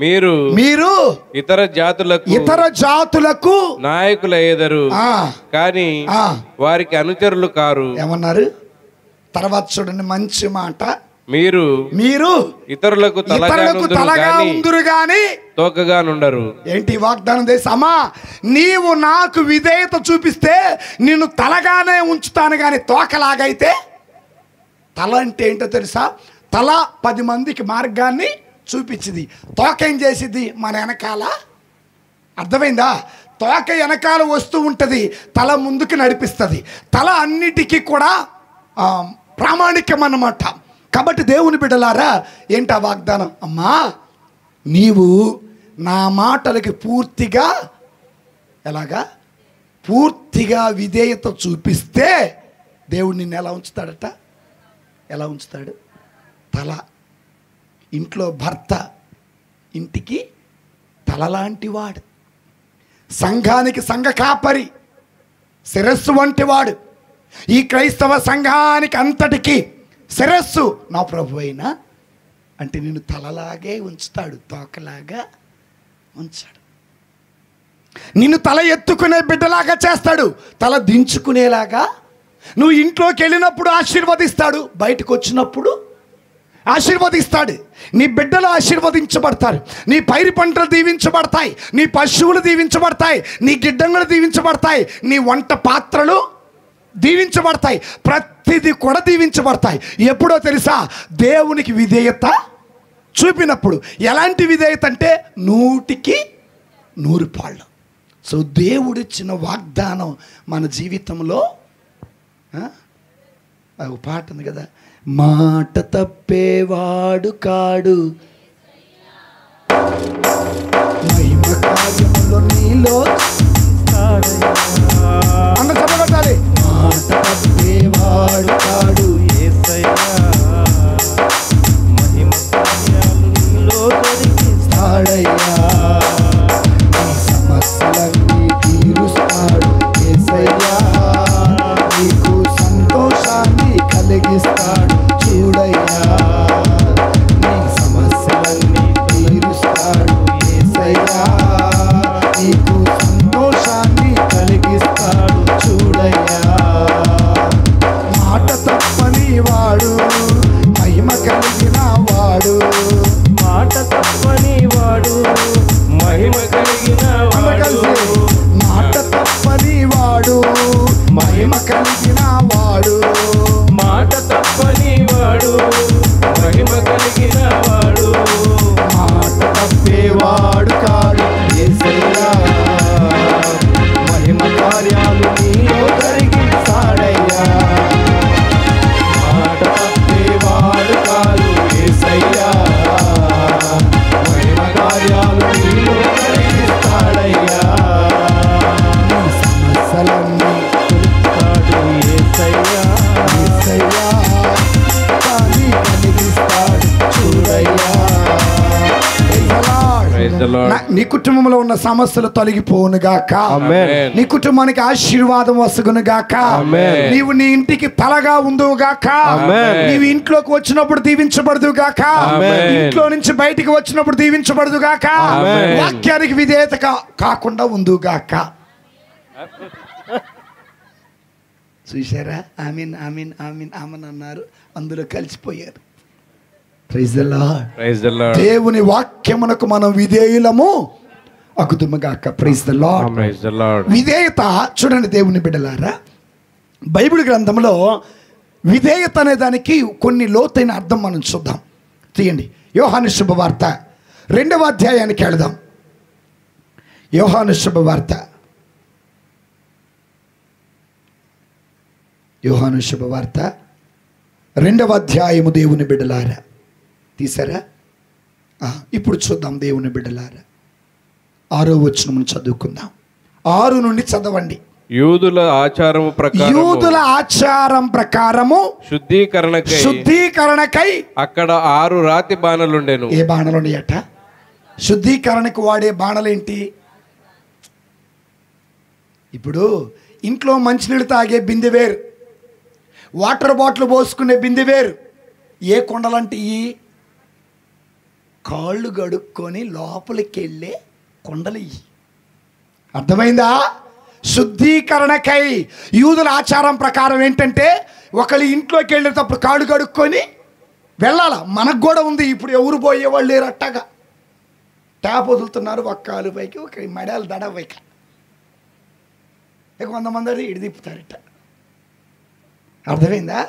మీరు ఇతర జాతులకు నాయకులయ్యెదరు, కానీ వారికి అనుచరులు కారు. ఏమన్నారు తర్వాత చూడండి, మంచి మాట. మీరు ఇతరులకు తలగా ఉందురు గాని తోకగా నుండరు. ఏంటి వాగ్దానం చేసామా? నీవు నాకు విధేయత చూపిస్తే నిన్ను తలగానే ఉంచుతాను కానీ తోకలాగైతే. తల అంటే ఏంటో తెలుసా? తల 10 మందికి మార్గాన్ని చూపించింది, తోక ఏం చేసిద్ది? మన వెనకాల. అర్థమైందా? తోక వెనకాల వస్తూ ఉంటుంది, తల ముందుకు నడిపిస్తుంది. తల అన్నిటికీ కూడా ప్రామాణికం అన్నమాట. కాబట్టి దేవుని బిడ్డలారా, ఏంటా వాగ్దానం? అమ్మా నీవు నా మాటలకి పూర్తిగా ఎలాగా పూర్తిగా విధేయత చూపిస్తే దేవుడు నిన్ను ఎలా ఉంచుతాడట? ఎలా ఉంచుతాడు? తల. ఇంట్లో భర్త ఇంటికి తలలాంటి వాడు, సంఘానికి సంఘ కాపరి, శిరస్సు వంటి వాడు. ఈ క్రైస్తవ సంఘానికి అంతటికి శిరస్సు నా ప్రభు అయినా అంటే నిన్ను తలలాగే ఉంచుతాడు, తోకలాగా ఉంచాడు. నిన్ను తల ఎత్తుకునే బిడ్డలాగా చేస్తాడు, తల దించుకునేలాగా. నువ్వు ఇంట్లోకి వెళ్ళినప్పుడు ఆశీర్వదిస్తాడు, బయటకు వచ్చినప్పుడు ఆశీర్వదిస్తాడు. నీ బిడ్డలు ఆశీర్వదించబడతారు, నీ పైరు పంటలు దీవించబడతాయి, నీ పశువులు దీవించబడతాయి, నీ గిడ్డంగులు దీవించబడతాయి, నీ వంట పాత్రలు దీవించబడతాయి, ప్రతిదీ కూడా దీవించబడతాయి. ఎప్పుడో తెలుసా? దేవునికి విధేయత చూపినప్పుడు. ఎలాంటి విధేయత అంటే 100కి 100 పాళ్ళు. సో దేవుడిచ్చిన వాగ్దానం మన జీవితంలో ఒక పాట ఉంది కదా, మాట తప్పేవాడు కాడు, మహిమ కార్యములో నీలో అన్న చెప్పబట్టాలి. మాట తప్పేవాడు కాడు యేసయ్యా, మహిమ కార్యాలు నీలో జరిగిస్తాడయ్యా, నీ సమస్యలన్నీ తీరుస్తాడు యేసయ్యా, నీకు సంతోషాన్ని కలిగిస్తాడు చూడయ్యా, నీ సమస్యలన్నీ తీరుస్తాడు యేసయ్యా, నీకు సంతోషాన్ని కలిగిస్తాడు చూడయ్యా. మాట తప్పని వాడు మహిమ కలిగిన వాడు, మాట తప్పని వాడు మహిమ కలిగిన వాడు, మాట తప్పని వాడు మహిమ కలిగిన వాడు, మాట తప్పని వాడు మహిమ కలిగిన వాడు, మాట తప్పేవాడు కాడు యేసయ్యా, మహిమ కార్యాలు నీలో జరిగిస్తాడయ్యా, మాట తప్పేవాడు కాడు యేసయ్యా, మహిమ కార్యాలు నీలో జరిగిస్తాడయ్యా, నీ సమస్యలన్నీ తాడు యేసయ్యా, యేసయ్యా కానీ కలిగిస్తాడు చూడయ్యా. Praise the Lord. నీ కుటుంబంలో ఉన్న సమస్యలు తొలగిపోను గాక, Amen. నీ కుటుంబానికి ఆశీర్వాదం వసుగును గాక, Amen. నీవు నీ ఇంటికి తలగా ఉందువు గాక, Amen. నీవు ఇంట్లోకి వచ్చినప్పుడు దీవించబడదు గాక, Amen. ఇంట్లో నుంచి బయటికి వచ్చినప్పుడు దీవించబడదు గాక, Amen. వాక్యానికి విధేయత కాకుండా ఉందువు గాక. చూశారా? ఆమీన్ ఆమీన్ ఆమీన్ ఆమన్ అన్నారు, అందులో కలిసిపోయారు. Praise the Lord. Praise the Lord. దేవుని వాక్యమునకు మనం విధేయులము అగుదుముగాక. Praise the Lord. Praise the Lord. విధేయత చూడండి దేవుని బిడ్డలారా, బైబిల్ గ్రంథంలో విధేయత అనే దానికి కొన్ని లోతైన అర్థం మనం చూద్దాం. తీయండి యోహాను శుభవార్త 2వ అధ్యాయానికి వెళదాం. యోహాను శుభవార్త, యోహాను శుభవార్త 2వ అధ్యాయము. దేవుని బిడ్డలారా తీసారా? ఇప్పుడు చూద్దాం దేవుని బిడ్డలారా, 6వ వచనం చదువుకుందాం. 6 నుండి చదవండి. యూదుల ఆచారం ప్రకారము శుద్ధీకరణకై అక్కడ 6 రాతి బాణలుండెను. ఏ బాణలు ఉన్నాయట? శుద్ధీకరణకు వాడే బాణలేంటి? ఇప్పుడు ఇంట్లో మంచినీళ్ళు తాగే బిందె వేరు, వాటర్ బాటిల్ పోసుకునే బిందె వేరు. ఏ కొండలంటే ఈ కాళ్ళు గడుక్కొని లోపలికి వెళ్ళే కొండలు ఇవి. అర్థమైందా? శుద్ధీకరణకై యూదుల ఆచారం ప్రకారం ఏంటంటే ఒకళ్ళు ఇంట్లోకి వెళ్ళేటప్పుడు కాళ్ళు కడుక్కొని వెళ్ళాల. మనకు కూడా ఉంది. ఇప్పుడు ఎవరు పోయేవాళ్ళు లేరు. అట్టగా ట్యాప్ వదులుతున్నారు, ఒక కాలు పైకి ఒక మెడలు దడ పైకి. ఇక కొంతమంది అది ఇడి తిప్పుతారట. అర్థమైందా?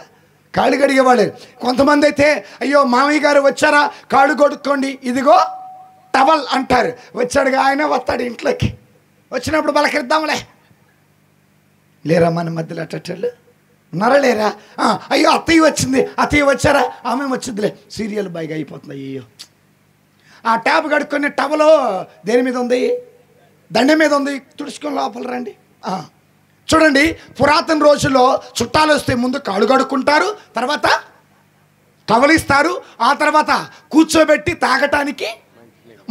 కాళ్ళు కడిగేవాళ్ళు. కొంతమంది అయితే అయ్యో మామయ్య గారు వచ్చారా, కాళ్ళు కొడుక్కోండి, ఇదిగో టవల్ అంటారు. వచ్చాడుగా ఆయన, వస్తాడు ఇంట్లోకి, వచ్చినప్పుడు బలకరిద్దాంలే. లేరా మన మధ్యలో అట్టలు ఉన్నారా? లేరా? అయ్యో అత్తయ్య వచ్చింది, అత్తయ్య వచ్చారా, ఆమె వచ్చిందిలే, సీరియల్ బాయ్గా అయిపోతుంది. అయ్యో ఆ ట్యాప్ కడుక్కొని టవలో దేని మీద ఉంది, దండం మీద ఉంది, తుడుచుకొని లోపల రండి. చూడండి, పురాతన రోజుల్లో చుట్టాలు వస్తే ముందు కాళ్ళు కడుక్కుంటారు, తర్వాత టవలిస్తారు, ఆ తర్వాత కూర్చోబెట్టి తాగటానికి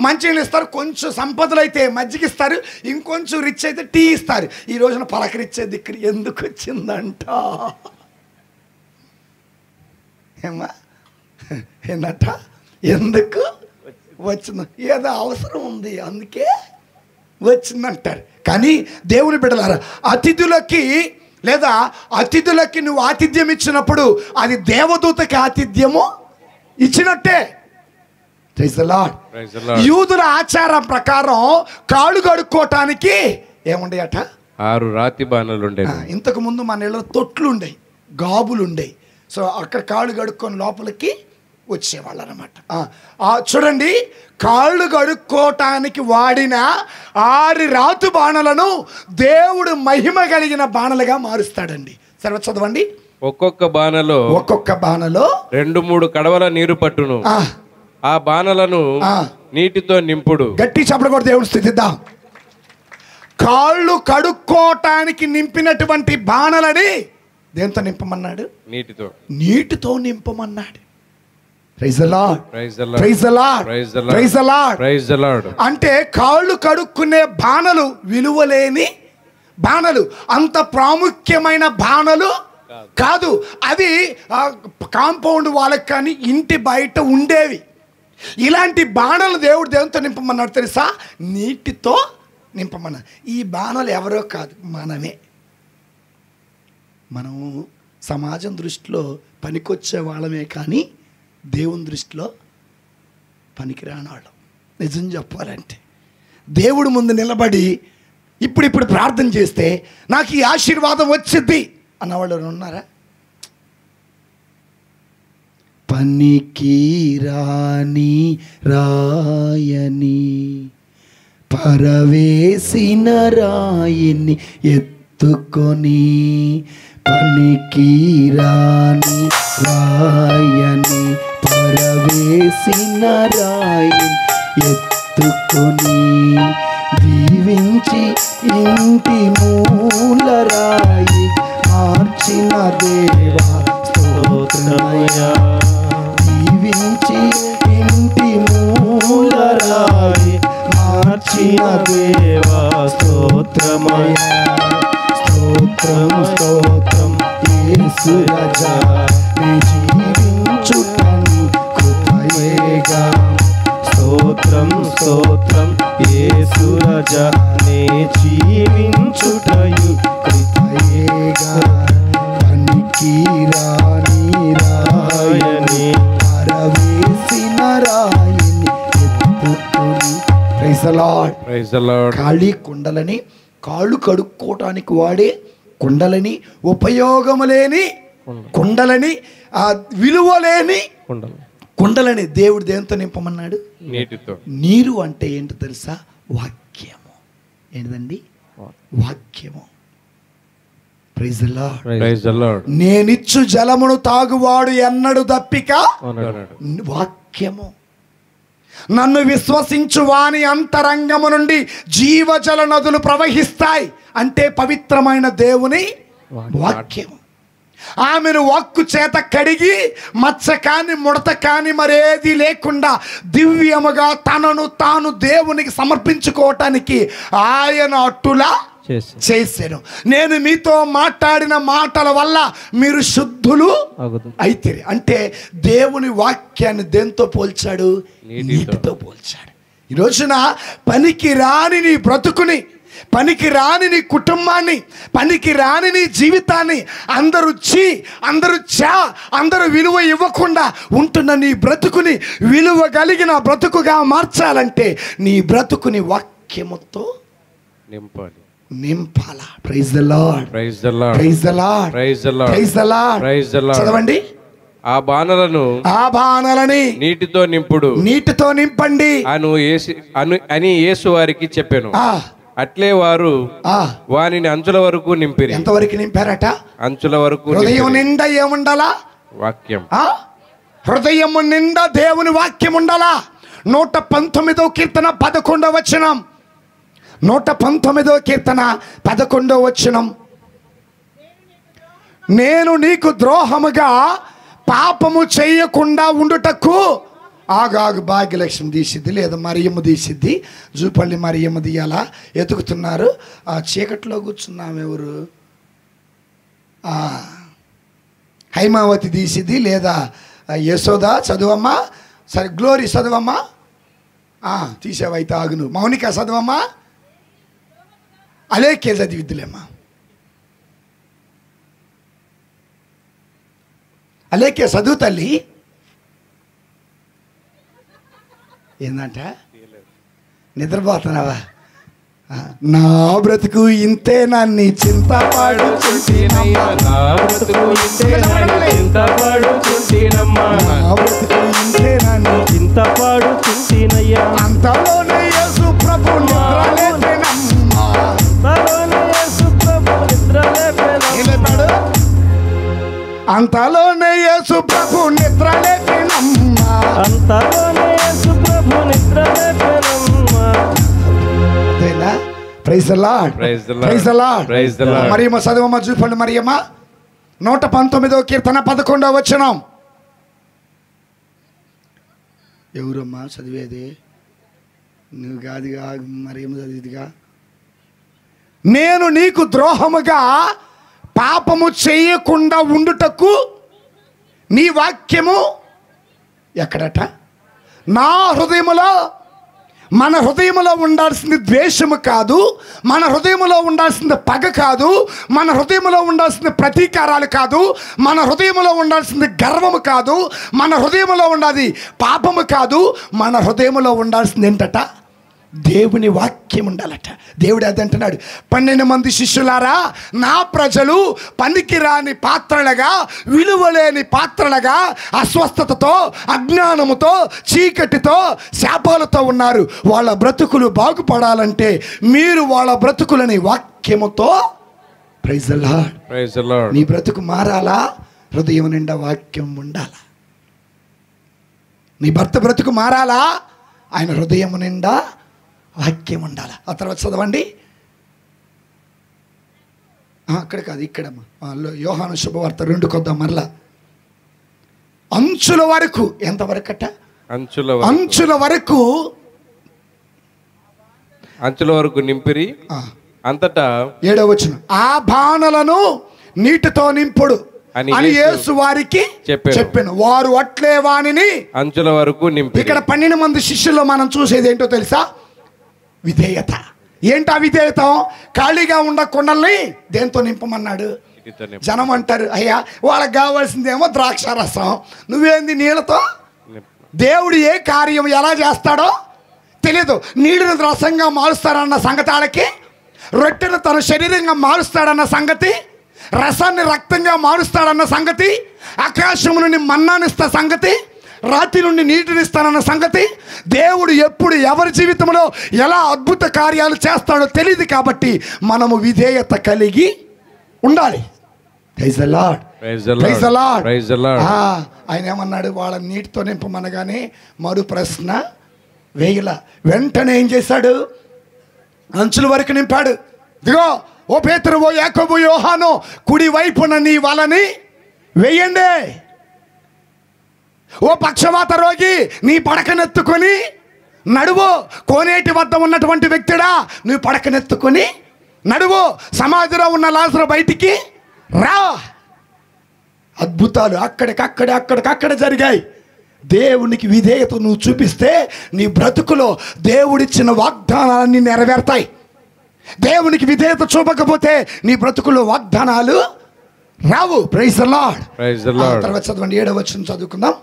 మంచినీళ్ళు ఇస్తారు, కొంచెం సంపదలు అయితే మజ్జిగ ఇస్తారు, ఇంకొంచెం రిచ్ అయితే టీ ఇస్తారు. ఈ రోజున పలకరిచ్చే దిక్కు ఎందుకు వచ్చిందంట ఏమా ఏంటంట, ఎందుకు వచ్చింది, ఏదో అవసరం ఉంది అందుకే వచ్చిందంటారు. కానీ దేవుని బిడ్డలారా, అతిథులకి లేదా అతిథులకి నువ్వు ఆతిథ్యం ఇచ్చినప్పుడు అది దేవదూతకి ఆతిథ్యము ఇచ్చినట్టే. యూదుల ఆచారం ప్రకారం కాళ్ళు కడుక్కోవటానికి ఏముండే అట, 6 రాతి బాణలు ఉండే. ఇంతకు ముందు మన ఇళ్ళలో తొట్లు ఉండేవి, గాబులు ఉండేవి. సో అక్కడ కాళ్ళు కడుక్కొని లోపలికి వచ్చేవాళ్ళు అనమాట. చూడండి, కాళ్ళు కడుక్కోవటానికి వాడిన 6 రాతు బాణలను దేవుడు మహిమ కలిగిన బాణలుగా మారుస్తాడండి. సరే చదవండి. ఒక్కొక్క బాణలో 2-3 కడవల నీరు పట్టును. ఆ బాణలను నీటితో నింపుడు. గట్టి చప్పట్లు కొట్టి దేవుని స్తుతిద్దాం. కాళ్ళు కడుక్కోవటానికి నింపినటువంటి బాణలని దేంతో నింపమన్నాడు? నీటితో నింపమన్నాడు. అంటే కాళ్ళు కడుక్కునే బాణలు విలువలేని బాణలు, అంత ప్రాముఖ్యమైన బాణలు కాదు. అవి కాంపౌండ్ వాళ్ళకి కానీ ఇంటి బయట ఉండేవి. ఇలాంటి బాణలు దేవుడు దేవునితో నింపమన్నాడు తెలుసా? నీటితో నింపమన్నాడు. ఈ బాణలు ఎవరో కాదు, మనమే. మనము సమాజం దృష్టిలో పనికొచ్చే వాళ్ళమే కానీ దేవుని దృష్టిలో పనికిరాని వాళ్ళం. నిజం చెప్పాలంటే దేవుడు ముందు నిలబడి ఇప్పుడు ప్రార్థన చేస్తే నాకు ఈ ఆశీర్వాదం వచ్చింది అన్నవాళ్ళు ఉన్నారా? పనికి రాని రాయని పరవేసిన రాయిని ఎత్తుకొని, పనికి రాని రాయని పరవేసిన రాయిని ఎత్తుకొని, దీవించి ఇంటి మూల రాయి మార్చిన దేవా స్తోత్రమయ్యా. దీవించి ఇంటి మూల రాయి మార్చిన దేవా స్తోత్రమయ్యా. స్తోత్రం స్తోత్రం యేసు రాజా, నీ జీవించుటని కృపయేగా. స్తోత్రం స్తోత్రం యేసు రాజా, నీ జీవించుటయు కృపయేగా. పనికి రాని రాయని పరవేసిన రాయిని ఎత్తుకొని. Praise the Lord. ఖాళీ కుండలని, కాళ్ళు కడుక్కోవటానికి వాడే కుండలని, ఉపయోగము లేని కుండలని, విలువలేని కుండలని దేవుడు దేంతో నింపమన్నాడు? నీటితో. నీరు అంటే ఏంటో తెలుసా? వాక్యము. ఏంటిదండి? వాక్యము. Praise the Lord. నేనిచ్చు జలమును తాగువాడు ఎన్నడు దప్పిక. వాక్యము. నన్ను విశ్వసించు వాని అంతరంగము నుండి జీవజల నదులు ప్రవహిస్తాయి అంటే పవిత్రమైన దేవుని వాక్యము. ఆమెను వాక్కు చేత కడిగి మచ్చ కాని ముడత కాని మరేది లేకుండా దివ్యముగా తనను తాను దేవునికి సమర్పించుకోవటానికి ఆయన అట్టులా చేశాను. నేను మీతో మాట్లాడిన మాటల వల్ల మీరు శుద్ధులు అయితే. అంటే దేవుని వాక్యాన్ని దేంతో పోల్చాడు? నీటితో పోల్చాడు. ఈ రోజున పనికి రాని నీ బ్రతుకుని, పనికి రాని నీ కుటుంబాన్ని, పనికి రాని నీ జీవితాన్ని అందరూ విలువ ఇవ్వకుండా ఉంటున్న నీ బ్రతుకుని విలువ కలిగిన బ్రతుకుగా మార్చాలంటే నీ బ్రతుకుని వాక్యముతో నింపాలా. Praise the Lord. Praise the Lord. Praise the Lord. Praise the Lord. Praise the Lord. Praise the Lord. చదవండి. ఆ బాణలని నీటితో నింపుడు. నీటితో నింపండి అని యేసు వారికి చెప్పాను. అట్లే వారు వానిని అంచుల వరకు నింపిరి. ఎంతవరకు నింపారట? అంచుల వరకు. హృదయం నిండా ఏముండాలా? వాక్యం. హృదయం నిండా దేవుని వాక్యం ఉండాలా. 119వ కీర్తన 11వ వచనం. 119వ కీర్తన 11వ వచనం. నేను నీకు ద్రోహముగా పాపము చేయకుండా ఉండుటకు. ఆగాగు భాగ్యలక్ష్మి తీసిద్ది లేదా మరియమ్మ తీసిద్ది. జూపల్లి మరియమ్మ తీయాలా ఎతుకుతున్నారు. ఆ చీకట్లో కూర్చున్నాం ఎవరు? హైమావతి తీసిద్ది లేదా యశోద చదువమ్మా. సరే గ్లోరీ చదువమ్మా. తీసావైతే ఆగును. మౌనిక చదువమ్మా. అలేకే చదివిద్దులేమ్మా. అలేకే చదువు తల్లి. ఏందంట నిద్రపోతున్నావా? నా బ్రతుకు ఇంతే నన్ను చింతపాడు నా బ్రతుకు ఇంతే నన్ను చింతపాడు చుంటినయ్యా. అంతలోనే యేసు ప్రభు నిద్రలేపెనమ్మా. అంతలోనే యేసు ప్రభు నిద్రలేపెనమ్మా. Praise the Lord. Praise the Lord. Mariyamma చదవమ్మ చూపండి. మరియమ్మ 119వ కీర్తన 11వ వచనం. ఎవరమ్మా చదివేది? నువ్వు కాదుగా, మరియమ్మ చదివేదిగా. నేను నీకు ద్రోహముగా పాపము చేయకుండా ఉండుటకు నీ వాక్యము ఎక్కడట? నా హృదయములో. మన హృదయంలో ఉండాల్సింది ద్వేషము కాదు, మన హృదయంలో ఉండాల్సింది పగ కాదు, మన హృదయంలో ఉండాల్సింది ప్రతీకారాలు కాదు, మన హృదయంలో ఉండాల్సింది గర్వము కాదు, మన హృదయంలో ఉండాలి పాపము కాదు. మన హృదయంలో ఉండాల్సింది ఏంటట? దేవుని వాక్యం ఉండాలట. దేవుడు అది అంటున్నాడు, 12 మంది శిష్యులారా, నా ప్రజలు పనికిరాని పాత్రలుగా, విలువలేని పాత్రలుగా, అస్వస్థతతో, అజ్ఞానముతో, చీకటితో, శాపాలతో ఉన్నారు. వాళ్ళ బ్రతుకులు బాగుపడాలంటే మీరు వాళ్ళ బ్రతుకులని వాక్యముతో. Praise the Lord. Praise the Lord. నీ బ్రతుకు మారాలా? హృదయం నిండా వాక్యం ఉండాలా? నీ భర్త బ్రతుకు మారాలా? ఆయన హృదయం నిండా వాక్యం ఉండాలి. ఆ తర్వాత చదవండి. అక్కడ కాదు, ఇక్కడమ్మా. యోహాను శుభవార్త 2 కొద్దాం మరలా. అంచుల వరకు. ఎంతవరకు అట? అంచుల వరకు నింపిరి. అంతటా 7వ వచనం. ఆ బాణలను నీటితో నింపుడు అని యేసు వారికి చెప్పాను. వారు అట్లే వానిని అంచుల వరకు నింపి. ఇక్కడ 12 మంది శిష్యుల్లో మనం చూసేది ఏంటో తెలుసా? విధేయత. ఏంటా విధేయత? ఖాళీగా ఉన్న కుండల్ని దేంతో నింపమన్నాడు? జనం అంటారు, అయ్యా వాళ్ళకి కావాల్సిందేమో ద్రాక్ష రసం, నువ్వేంది నీళ్ళతో? దేవుడు ఏ కార్యం ఎలా చేస్తాడో తెలియదు. నీళ్ళను రసంగా మారుస్తాడన్న సంగతి వాళ్ళకి, రొట్టెను తన శరీరంగా మారుస్తాడన్న సంగతి, రసాన్ని రక్తంగా మారుస్తాడన్న సంగతి, ఆకాశం నుండి మన్నానిస్తా సంగతి, రాత్రి నుండి నీటినిస్తానన్న సంగతి, దేవుడు ఎప్పుడు ఎవరి జీవితంలో ఎలా అద్భుత కార్యాలు చేస్తాడో తెలియదు. కాబట్టి మనము విధేయత కలిగి ఉండాలి. Praise the Lord. Praise the Lord. Praise the Lord. ఆయన ఏమన్నాడు? వాళ్ళ నీటితో నింపమనగానే మరో ప్రశ్న వేయల. వెంటనే ఏం చేశాడు? అంచుల వరకు నింపాడు. ఇదిగో ఓ పేతురు, ఓ యాకోబు, యోహాను, కుడి వైపున నీ వలని వేయండి. ఓ పక్షవాత రోగి, నీ పడకనెత్తుకొని నడువు. కోనేటి వద్ద ఉన్నటువంటి వ్యక్తిడా, నువ్వు పడకనెత్తుకొని నడువు. సమాధిలో ఉన్న లాజరు బయటికి రా. అద్భుతాలు అక్కడికక్కడ జరిగాయి. దేవునికి విధేయత నువ్వు చూపిస్తే నీ బ్రతుకులో దేవుడిచ్చిన వాగ్దానాలన్నీ నెరవేరుతాయి. దేవునికి విధేయత చూపకపోతే నీ బ్రతుకులో వాగ్దానాలు రావు. Praise the Lord. Praise the Lord. తర్వాత చదవండి 7వ వచనం చదువుకుందాం.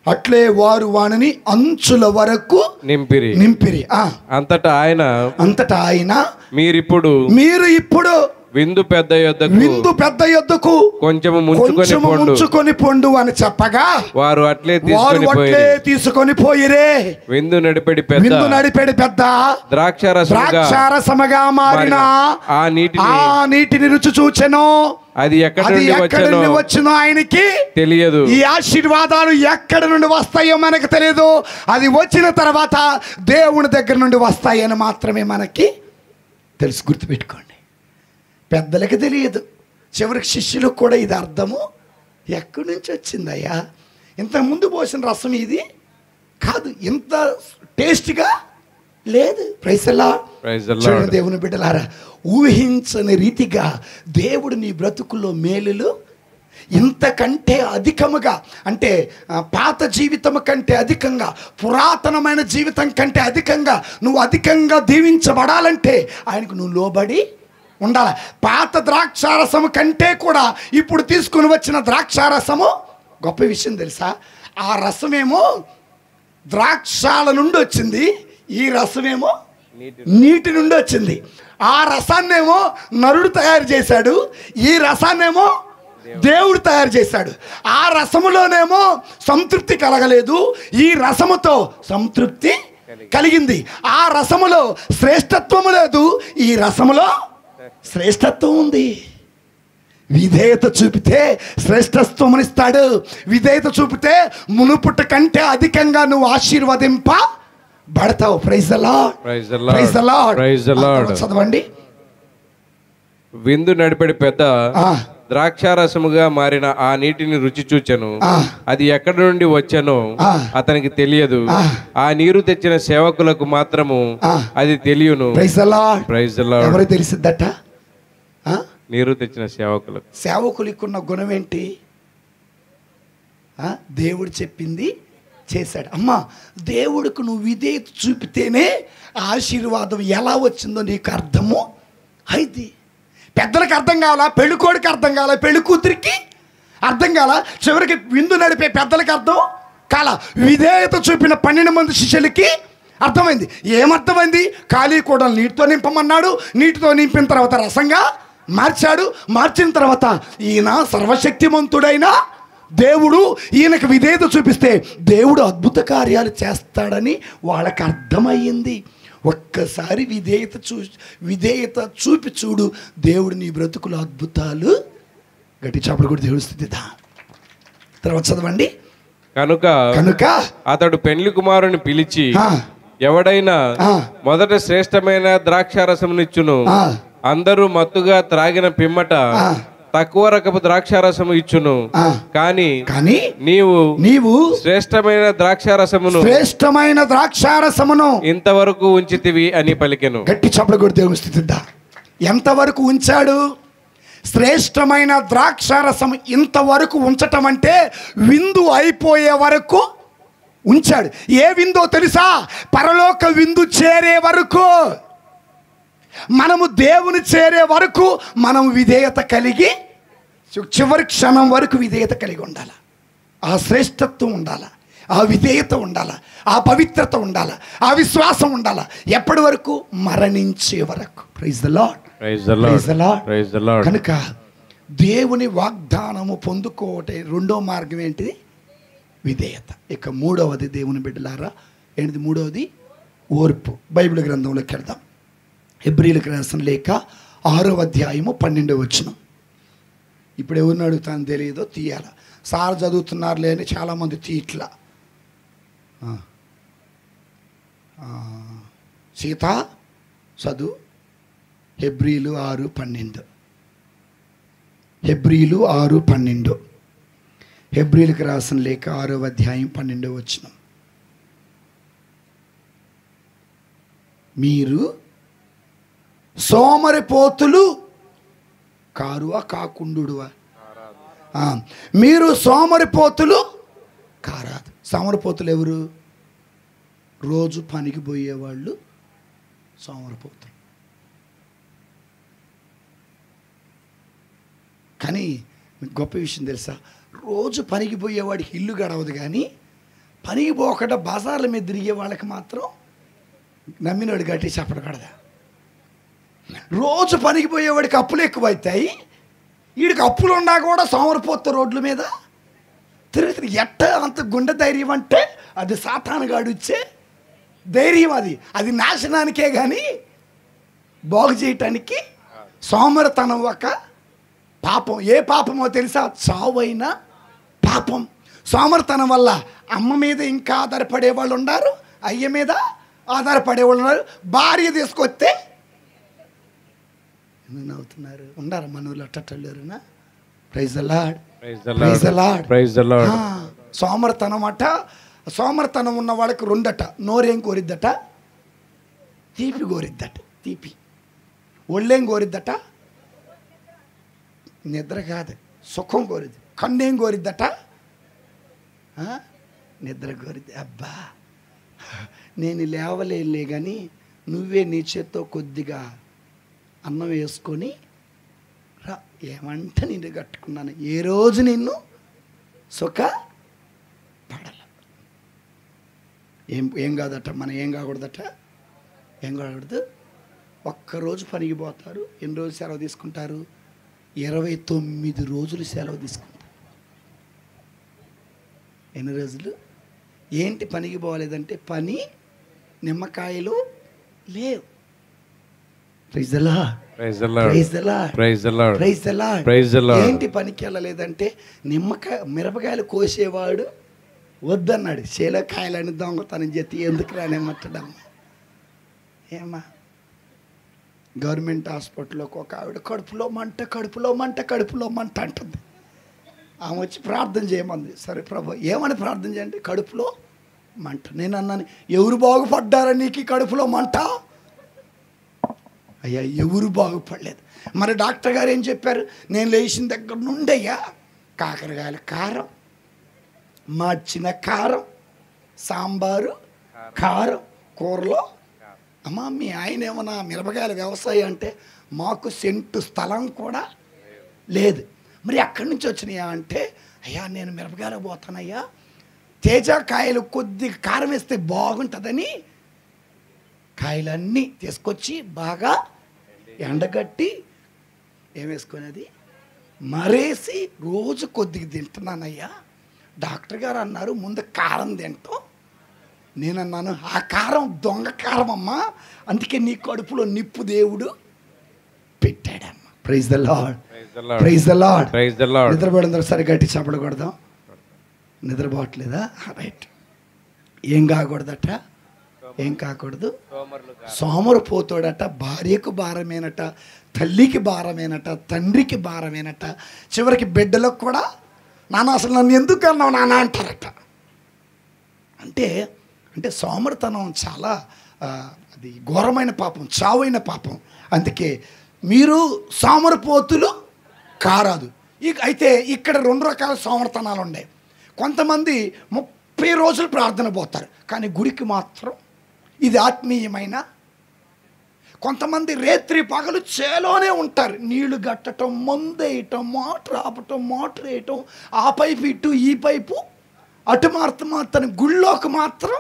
అట్లే వారు వానిని అంచుల వరకు నింపిరి. అంతటా ఆయన మీరు ఇప్పుడు విందు పెద్ద యొద్దకు కొంచెము ముంచుకొని పొండు అని చెప్పగా వారు అట్లే తీసుకొని పోయిరే. విందు నడిపెడి పెద్ద ద్రాక్షారసముగా మారిన ఆ నీటిని రుచి చూచెను. అది ఎక్కడి నుండి వచ్చినో ఆయనకి తెలియదు. ఈ ఆశీర్వాదాలు ఎక్కడి నుండి వస్తాయో మనకు తెలియదు. అది వచ్చిన తర్వాత దేవుని దగ్గర నుండి వస్తాయని మాత్రమే మనకి తెలుసు. గుర్తుపెట్టుకోండి, పెద్దలకి తెలియదు, చివరికి శిష్యులకు కూడా ఇది అర్థము ఎక్కడి నుంచి వచ్చిందయ్యా, ఇంతకుముందు పోసిన రసం ఇది కాదు, ఇంత టేస్ట్గా లేదు. Praise the Lord. దేవుని బిడ్డలారా, ఊహించని రీతిగా దేవుడు నీ బ్రతుకుల్లో మేలులు ఇంతకంటే అధికముగా, అంటే పాత జీవితం కంటే అధికంగా, పురాతనమైన జీవితం కంటే అధికంగా నువ్వు అధికంగా దీవించబడాలంటే ఆయనకు నువ్వు లోబడి ఉండాలి. పాత ద్రాక్షారసము కంటే కూడా ఇప్పుడు తీసుకుని వచ్చిన ద్రాక్షారసము గొప్ప విషయం తెలుసా. ఆ రసమేమో ద్రాక్షాల నుండి వచ్చింది, ఈ రసమేమో నీటి నుండి వచ్చింది. ఆ రసాన్నేమో నరుడు తయారు చేశాడు, ఈ రసాన్నేమో దేవుడు తయారు చేశాడు. ఆ రసములోనేమో సంతృప్తి కలగలేదు, ఈ రసముతో సంతృప్తి కలిగింది. ఆ రసములో శ్రేష్టత్వము లేదు, ఈ రసములో శ్రేష్టత్వం ఉంది. విధేయత చూపితే శ్రేష్టత్వమునిస్తాడు. విధేయత చూపితే మునుపుట కంటే అధికంగా నువ్వు ఆశీర్వదింపబడతావు. Praise the Lord. Praise the Lord. చదవండి. విందు నడిపెడి పెద్ద ద్రాక్షారసముగా మారిన ఆ నీటిని రుచి చూచెను. అది ఎక్కడి నుండి వచ్చానో అతనికి తెలియదు. ఆ నీరు తెచ్చిన సేవకులకు మాత్రము అది తెలియను. Praise the Lord. Praise the Lord. ఎవరికి తెలిసిద్దట? నీరు తెచ్చిన సేవకులకు ఉన్న గుణం ఏంటి? దేవుడు చెప్పింది చేశాడు. అమ్మా, దేవుడికి నువ్వు విధేయత చూపితేనే ఆశీర్వాదం ఎలా వచ్చిందో నీకు అర్థము అయితే. పెద్దలకు అర్థం కావాలా, పెళ్ళికోడికి అర్థం కావాలా, పెళ్లి కూతురికి అర్థం కావాలా, చివరికి విందు నడిపే పెద్దలకి అర్థం కాలా. విధేయత చూపిన 12 మంది శిష్యులకి అర్థమైంది. ఏమర్థమైంది? ఖాళీ కూడా నీటితో నింపమన్నాడు, నీటితో నింపిన తర్వాత రసంగా మార్చాడు. మార్చిన తర్వాత ఈయన సర్వశక్తిమంతుడైన దేవుడు, ఈయనకు విధేయత చూపిస్తే దేవుడు అద్భుత కార్యాలు చేస్తాడని వాళ్ళకి అర్థమయ్యింది. ఒక్కసారి విధేయత చూపి చూడు, దేవుడు నీ బ్రతుకులు అద్భుతాలు. గట్టి చాపలు కూడా దేవుడు స్థితిదా. తర్వాత చదవండి. కనుక అతడు పెండ్లి కుమారుని పిలిచి, ఎవడైనా మొదట శ్రేష్టమైన ద్రాక్షారసమునిచ్చును, అందరూ మత్తుగా త్రాగిన పిమ్మట తక్కువ రకపు ద్రాక్షారసము ఇచ్చును. కానీ నీవు శ్రేష్టమైన ద్రాక్షారసమును ఇంతవరకు ఉంచితివి అని పలికెను. గట్టి చప్పలు కూడా దేవుని స్థితిద్దా. ఎంతవరకు ఉంచాడు? శ్రేష్టమైన ద్రాక్షారసం ఇంతవరకు ఉంచటం అంటే విందు అయిపోయే వరకు ఉంచాడు. ఏ విందో తెలుసా? పరలోక విందు చేరే వరకు, మనము దేవుని చేరే వరకు మనం విధేయత కలిగి, చివరి క్షణం వరకు విధేయత కలిగి ఉండాలి. ఆ శ్రేష్టత్వం ఉండాలి, ఆ విధేయత ఉండాలి, ఆ పవిత్రత ఉండాలి, ఆ విశ్వాసం ఉండాలి. ఎప్పటి వరకు? మరణించే వరకు. Praise the Lord. Praise the Lord. కనుక దేవుని వాగ్దానము పొందుకోవటే రెండో మార్గం ఏంటిది? విధేయత. ఇక మూడవది దేవుని బిడ్డలారా ఏంటిది? మూడవది ఓర్పు. బైబిల్ గ్రంథంలోకి వెళ్దాం. హెబ్రీయులకు రాసిన లేఖ 6వ అధ్యాయము 12వ వచనం. ఇప్పుడు ఎవరిని అడుగుతాను తెలియదో తీయాల. సార్ చదువుతున్నారు లేని చాలామంది తీయట్లా. సీత చదువు. హెబ్రీయులు 6:12. హెబ్రీయులు 6:12. హెబ్రీయులకు రాసిన లేఖ 6వ అధ్యాయం 12వ వచనం. మీరు సోమరిపోతులు కారువా కాకుండువా? మీరు సోమరిపోతులు కారాదు. సోమరిపోతులు ఎవరు? రోజు పనికి పోయేవాళ్ళు సోమరిపోతులు. కానీ మీకు గొప్ప విషయం తెలుసా? రోజు పనికి పోయేవాడికి ఇల్లు గడవదు, కానీ పనికి పోకుండా బజార్ల మీద తిరిగే వాళ్ళకి మాత్రం నమ్మినోడు గట్టి చెప్పడకూడదా? రోజు పనికి పోయేవాడికి అప్పులు ఎక్కువైతాయి, వీడికి అప్పులు ఉన్నా కూడా సోమరిపోత రోడ్ల మీద తిరిగి ఎట్ట అంత గుండె ధైర్యం అంటే అది సాతానుగాడు ఇచ్చే ధైర్యం. అది నాశనానికే కానీ బాగు చేయటానికి. సోమరితనం ఒక పాపం. ఏ పాపమో తెలుసా? చావైన పాపం. సోమరితనం వల్ల అమ్మ మీద ఇంకా ఆధారపడే వాళ్ళు ఉన్నారు, అయ్య మీద ఆధారపడే వాళ్ళు ఉన్నారు. భార్య తీసుకొస్తే అవుతున్నారు ఉన్నారు మనవులు అట్టలేరునా. Praise the Lord, praise the Lord, praise the Lord. సోమరితనం అట. సోమరితనం ఉన్న వాళ్ళకి రెండట. నోరేం కోరిద్దట? తీపి కోరిద్దట. తీపి. ఒళ్ళేం కోరిద్దట? నిద్ర కాదు, సుఖం కోరిద్ది. కన్నేం కోరిద్దట? నిద్ర కోరిద్ది. అబ్బా నేను లేవలేలే కానీ నువ్వే నీ చేత్తో కొద్దిగా అన్నం వేసుకొని రా, ఏమంటే నిన్ను కట్టుకున్నాను, ఏ రోజు నిన్ను సుఖ పడాల. ఏం కాదట, మనం ఏం కాకూడదట, ఏం కాకూడదు. ఒక్కరోజు పనికి పోతారు. ఎన్ని రోజులు సెలవు తీసుకుంటారు? 29 రోజులు సెలవు తీసుకుంటారు. ఎన్ని రోజులు? ఏంటి పనికి పోలేదంటే పని నిమ్మకాయలు లేవు. Praise the Lord, praise the Lord, praise the Lord, praise the Lord, praise the Lord, praise the Lord. ఏంటి పనికి వెళ్ళలేదంటే మిరపకాయలు కోసేవాడు వద్దన్నాడు. చేలో కాయలని దొంగతనం చేతి ఎందుకు రానేమట్టడమ్మ. ఏమా గవర్నమెంట్ హాస్పిటల్లోకి ఒక ఆవిడ కడుపులో మంట కడుపులో మంట కడుపులో మంట అంటుంది. ఆమె వచ్చి ప్రార్థన చేయమంది. సరే ప్రభు ఏమని ప్రార్థన చేయండి? కడుపులో మంట. నేను అన్నాను, ఎవరు బాగుపడ్డారా నీకు కడుపులో మంట? అయ్యా ఎవరు బాగుపడలేదు. మరి డాక్టర్ గారు ఏం చెప్పారు? నేను లేచిన దగ్గర నుండి అయ్యా కాకరకాయల కారం, మార్చిన కారం, సాంబారు కారం, కూరలో. అమ్మా మీ ఆయన ఏమన్నా మిరపకాయల వ్యవసాయం అంటే మాకు సెంటు స్థలం కూడా లేదు. మరి ఎక్కడి నుంచి వచ్చినాయా అంటే, అయ్యా నేను మిరపకాయలు పోతానయ్యా, తేజకాయలు కొద్దిగా కారం వేస్తే బాగుంటుందని కాయలన్నీ తీసుకొచ్చి బాగా ఎండగట్టి ఏం వేసుకునేది మరేసి రోజు కొద్దిగా తింటున్నానయ్యా. డాక్టర్ గారు అన్నారు ముందు కారం తింటాం. నేనన్నాను ఆ కారం దొంగ కారం అమ్మా, అందుకే నీ కడుపులో నిప్పు దేవుడు పెట్టాడమ్మ. Praise the Lord, praise the Lord, praise the Lord. నిద్రపోవడం సరే గట్టి చప్పడకూడదాం. నిద్రపోవట్లేదా? రైట్. ఏం కాకూడదట? ఏం కాకూడదు? సోమరిపోతాడట. భార్యకు భారమేనట, తల్లికి భారమేనట, తండ్రికి భారమేనట, చివరికి బిడ్డలకు కూడా నాన్న అసలు నన్ను ఎందుకు అన్నావు నాన్న అంటారట. అంటే అంటే సోమరితనం చాలా అది ఘోరమైన పాపం, చావైన పాపం. అందుకే మీరు సోమరిపోతులు కారాదు. అయితే ఇక్కడ 2 రకాల సోమరితనాలు ఉన్నాయి. కొంతమంది 30 రోజులు ప్రార్థన పోతారు కానీ గుడికి మాత్రం ఇది ఆత్మీయమైన. కొంతమంది రేత్రి పగలు చేలోనే ఉంటారు. నీళ్లు గట్టడం, మందేయటం, మోటార్ ఆపటం, మోటార్ వేయటం, ఆ పైపు ఇటు ఈ పైపు అటు మాత్రం గుళ్ళోకి మాత్రం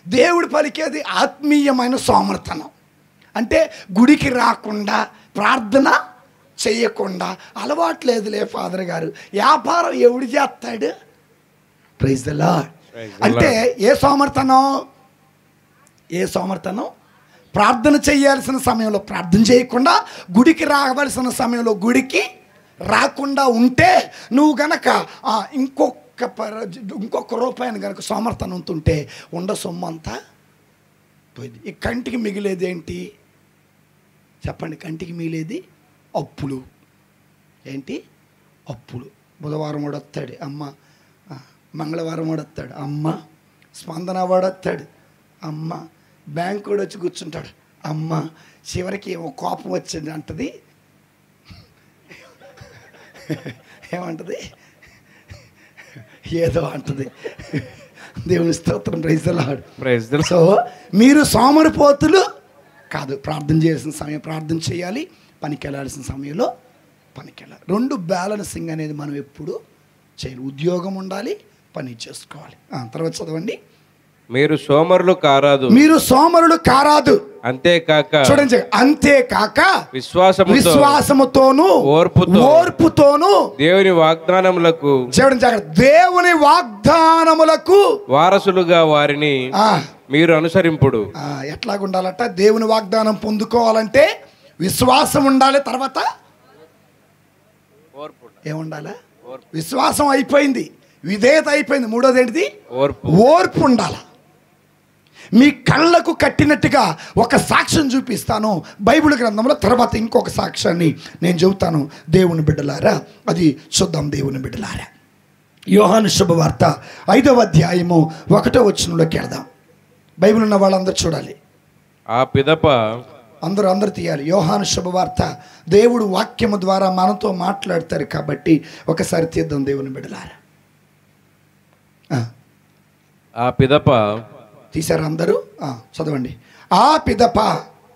దేవుడు పలికేది ఆత్మీయమైన సోమరితనం. అంటే గుడికి రాకుండా ప్రార్థన చేయకుండా అలవాట్లేదులే ఫాదర్ గారు, వ్యాపారం ఎవడు చేస్తాడు? Praise the Lord. అంటే ఏ సోమరితనం? ఏ సోమరితనం? ప్రార్థన చేయాల్సిన సమయంలో ప్రార్థన చేయకుండా, గుడికి రావాల్సిన సమయంలో గుడికి రాకుండా ఉంటే నువ్వు గనక ఇంకొక రూపాయిని కనుక సోమరితనం ఉంటుంటే ఉండ సొమ్ము అంతా పోయింది. ఈ కంటికి మిగిలేది ఏంటి చెప్పండి? కంటికి మిగిలేది అప్పులు. ఏంటి? అప్పులు. బుధవారం వాడొస్తాడు అమ్మ, మంగళవారం వాడొస్తాడు అమ్మ, స్పందన వాడొస్తాడు అమ్మ, బ్యాంకు కూడా వచ్చి కూర్చుంటాడు అమ్మ. చివరికి ఏమో కోపం వచ్చింది అంటది. ఏమంటది? ఏదో అంటది. దేవుని స్తోత్రం. Praise the Lord, praise the Lord. So మీరు సోమరిపోతులు కాదు. ప్రార్థన చేయాల్సిన సమయం ప్రార్థన చేయాలి, పనికి వెళ్ళాల్సిన సమయంలో పనికి వెళ్ళాలి. 2 బ్యాలెన్సింగ్ అనేది మనం ఎప్పుడు చేయాలి. ఉద్యోగం ఉండాలి, పని చేసుకోవాలి. తర్వాత చదవండి. మీరు సోమరులు కారాదు, మీరు సోమరులు కారాదు, అంతేకాక చూడండి, అంతేకాక విశ్వాసముతో విశ్వాసముతోను ఓర్పుతోను దేవుని వాగ్దానములకు చూడండి జాగ్రత్త, దేవుని వాగ్దానములకు వారసులుగా వారిని మీరు అనుసరింపుడు. ఎట్లాగుండాలట? దేవుని వాగ్దానం పొందుకోవాలంటే విశ్వాసం ఉండాలి. తర్వాత ఏముండాలి? విశ్వాసం అయిపోయింది, విధేయత అయిపోయింది. మూడోది ఏంటిది? ఓర్పు ఉండాలి. మీ కళ్ళకు కట్టినట్టుగా ఒక సాక్ష్యం చూపిస్తాను బైబిల్ గ్రంథంలో, తర్వాత ఇంకొక సాక్ష్యాన్ని నేను చెబుతాను. దేవుని బిడ్డలారా, అది చూద్దాం. దేవుని బిడ్డలారా, యోహాను శుభవార్త 5వ అధ్యాయము 1వ వచనంలోకి వెళ్దాం. బైబిల్ ఉన్న వాళ్ళందరూ చూడాలి. ఆ పిదప అందరూ తీయాలి. యోహాను శుభవార్త, దేవుడు వాక్యము ద్వారా మనతో మాట్లాడతారు కాబట్టి ఒకసారి తీద్దాం. దేవుని బిడ్డలారా, ఆ పిదప తీశారు అందరూ? చదవండి. ఆ పిదప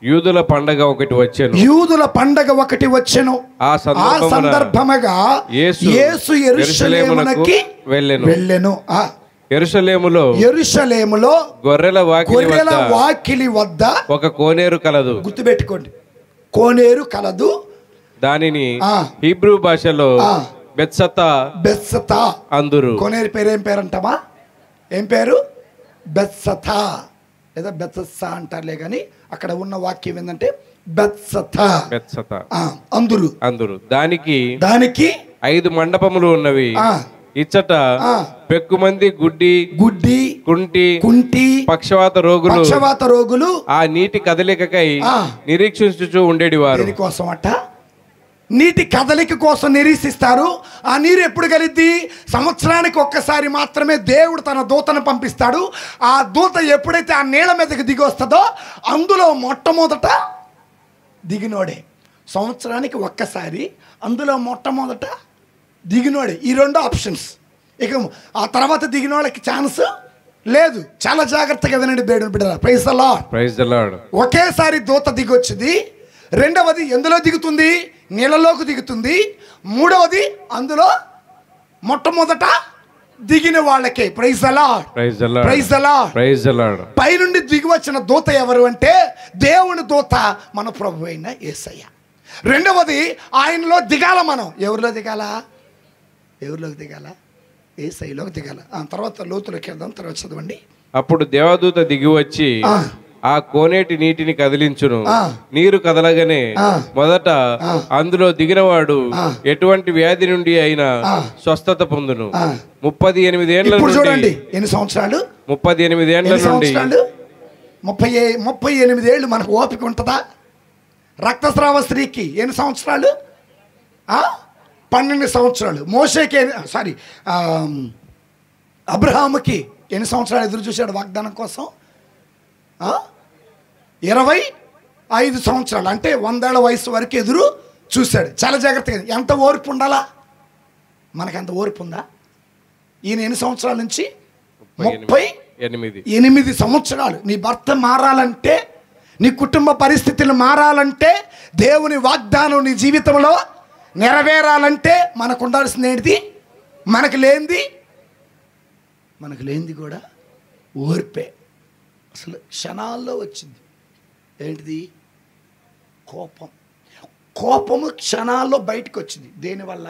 యూదుల పండగ ఒకటి వచ్చెను. యూదుల పండగ ఒకటి వచ్చెను. ఆ సందర్భముగా యేసు యెరూషలేమునకి వెళ్ళెను. యెరూషలేములో గొర్రెల వాకిలి వద్ద ఒక కోనేరు కలదు. గుర్తుపెట్టుకోండి, కోనేరు కలదు. దానిని హీబ్రూ భాషలో బెత్సతా అందురు. కోనేరు పేరు ఏం పేరు అంటామా? ఏం పేరు? బెత్సతా లేదా బెత్సా అంటారులే, కానీ అక్కడ ఉన్న వాక్యం ఏంటంటే బెత్సతా. అందురు. దానికి 5 మండపములు ఉన్నవి. ఇచ్చట పెక్కుమంది గుడ్డి కుంటి పక్షవాత రోగులు ఆ నీటి కదలికకై నిరీక్షించుచూ ఉండేటివారు. కోసం అట్ట నీటి కదలిక కోసం నిరీక్షిస్తారు. ఆ నీరు ఎప్పుడు కలిద్ది? సంవత్సరానికి ఒక్కసారి మాత్రమే దేవుడు తన దూతను పంపిస్తాడు. ఆ దూత ఎప్పుడైతే ఆ నీళ్ళ మీదకి దిగి వస్తుందో అందులో మొట్టమొదట దిగినోడే. సంవత్సరానికి ఒక్కసారి అందులో మొట్టమొదట దిగినోడే. ఈ 2 ఆప్షన్స్. ఇక ఆ తర్వాత దిగిన వాళ్ళకి ఛాన్స్ లేదు. చాలా జాగ్రత్తగా వినండి దేవుని బిడ్డలారా. Praise the Lord. ఒకేసారి దూత దిగి వచ్చింది. రెండవది ఎందులో దిగుతుంది? నీళ్ళలోకి దిగుతుంది. మూడవది అందులో మొట్టమొదట దిగిన వాళ్ళకే. Praise the Lord. పైనుండి దిగి వచ్చిన దూత ఎవరు అంటే దేవుని దూత, మన ప్రభు అయిన యేసయ్య. రెండవది ఆయనలో దిగాల మనం. ఎవరిలోకి దిగాల? యేసయ్యలోకి దిగాల. తర్వాత లోతులోకి వెళ్దాం. తర్వాత చదవండి. అప్పుడు దేవదూత దిగి వచ్చి ఆ కోనేటి నీటిని కదిలించును. నీరు కదలగానే మొదట అందులో దిగినవాడు ఎటువంటి వ్యాధి నుండి అయినా స్వస్థత పొందును. 38 ఏళ్ల నుండి. చూడండి ఎన్ని సంవత్సరాలు? 38 ఏళ్ల నుండి. 38 ఏళ్ళు మనకు ఓపిక ఉంటుందా? రక్తస్రావ స్త్రీకి ఎన్ని సంవత్సరాలు? 12 సంవత్సరాలు. మోషేకి అబ్రహాముకి ఎన్ని సంవత్సరాలు ఎదురు చూశాడు వాగ్దానం కోసం? 25 సంవత్సరాలు, అంటే 100 ఏళ్ల వయసు వరకు ఎదురు చూశాడు. చాలా జాగ్రత్తగా. ఎంత ఓర్పు ఉండాలా? మనకంత ఓర్పు ఉందా? ఈయన ఎన్ని సంవత్సరాల నుంచి? 38 సంవత్సరాలు. నీ భర్త మారాలంటే, నీ కుటుంబ పరిస్థితులు మారాలంటే, దేవుని వాగ్దానం నీ జీవితంలో నెరవేరాలంటే మనకు ఉండాల్సింది ఏంటిది? మనకు లేనిది కూడా ఓర్పే. అసలు క్షణాల్లో వచ్చింది. ఏంటిది? కోపము క్షణాల్లో బయటకు వచ్చింది. దేనివల్ల?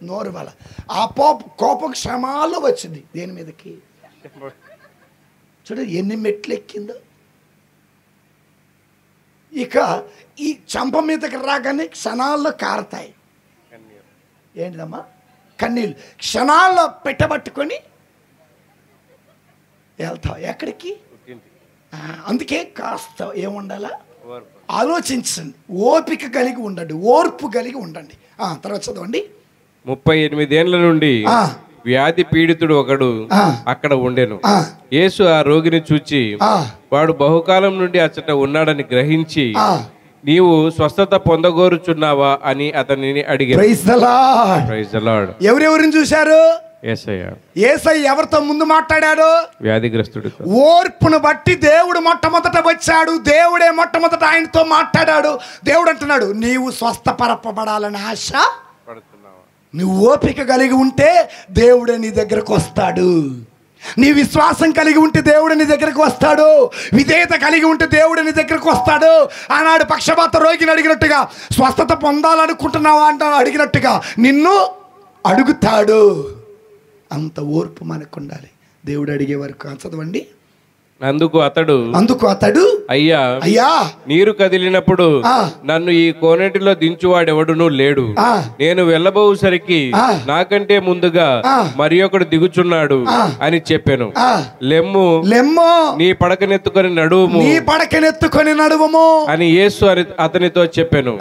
నోరు వల్ల. ఆ కోపం క్షణాల్లో వచ్చింది. దేని మీదకి? చూడు ఎన్ని మెట్లు ఎక్కిందో. ఇక ఈ చంప మీదకి రాగానే క్షణాల్లో కారతాయి. ఏంటిదమ్మా? కన్నీళ్ళు. క్షణాల్లో పెట్టబట్టుకొని వెళ్తావు. ఎక్కడికి? అందుకే కాస్త ఏముండాలా? ఆలోచించండి. ఓపిక కలిగి ఉండండి, ఓర్పు కలిగి ఉండండి. తర్వాత చదవండి. 38 ఏళ్ల నుండి వ్యాధి పీడితుడు ఒకడు అక్కడ ఉండెను. యేసు ఆ రోగిని చూచి వాడు బహుకాలం నుండి అచ్చట ఉన్నాడని గ్రహించి, నీవు స్వస్థత పొందగోరుచున్నావా అని అతనిని అడిగాడు. Praise the Lord. ఎవరెవరిని చూశారు? యేసయ్య ఎవరితో ముందు మాట్లాడాడు? వ్యాధిగ్రస్తుడు. ఓర్పును బట్టి దేవుడు మొట్టమొదట వచ్చాడు. దేవుడే మొట్టమొదట ఆయనతో మాట్లాడాడు. దేవుడు అంటున్నాడు, నీవు స్వస్థపరపబడాలని ఆశ పడుతున్నావా? నువ్వు ఓపిక కలిగి ఉంటే దేవుడే నీ దగ్గరకు వస్తాడు. నీ విశ్వాసం కలిగి ఉంటే దేవుడు నీ దగ్గరకు వస్తాడు. విధేయత కలిగి ఉంటే దేవుడు నీ దగ్గరకు వస్తాడు. ఆనాడు పక్షపాత రోగిని అడిగినట్టుగా, స్వస్థత పొందాలనుకుంటున్నావా అంట అడిగినట్టుగా నిన్ను అడుగుతాడు. అంత ఓర్పు మనకు ఉండాలి. దేవుడు అడిగే వరకు. చదవండి. అందుకు అతడు అయ్యా నీరు కదిలినప్పుడు నన్ను ఈ కోనేటిలో దించువాడెవడునూ లేడు. నేను వెళ్ళబోసరికి నాకంటే ముందుగా మరి ఒకడు దిగుచున్నాడు అని చెప్పాను. లెమ్ము నీ పడకనెత్తుకొని నడువుము అని యేసు అతనితో చెప్పాను.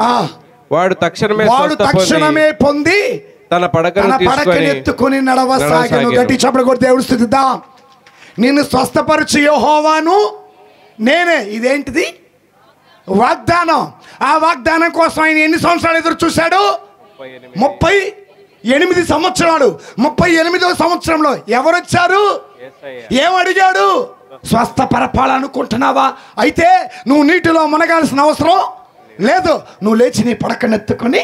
వాడు తక్షణమే పొంది తన పడకనెత్తుకొని నడవసాగెను. గట్టి చప్పట్లు కొట్టి దేవుడు స్తుతిద్దాం. నిన్ను స్వస్థపరచు యెహోవాను నేనే. ఇదేంటిది? వాగ్దానం. ఆ వాగ్దానం కోసం ఆయన ఎన్ని సంవత్సరాలు ఎదురు చూశాడు? 38 సంవత్సరాలు. 38వ సంవత్సరంలో ఎవరొచ్చారు? ఏమడిగాడు? స్వస్థపరపాలనుకుంటున్నావా? అయితే నువ్వు నీటిలో మునగాల్సిన అవసరం లేదు. నువ్వు లేచి నీ పడకనెత్తుకొని,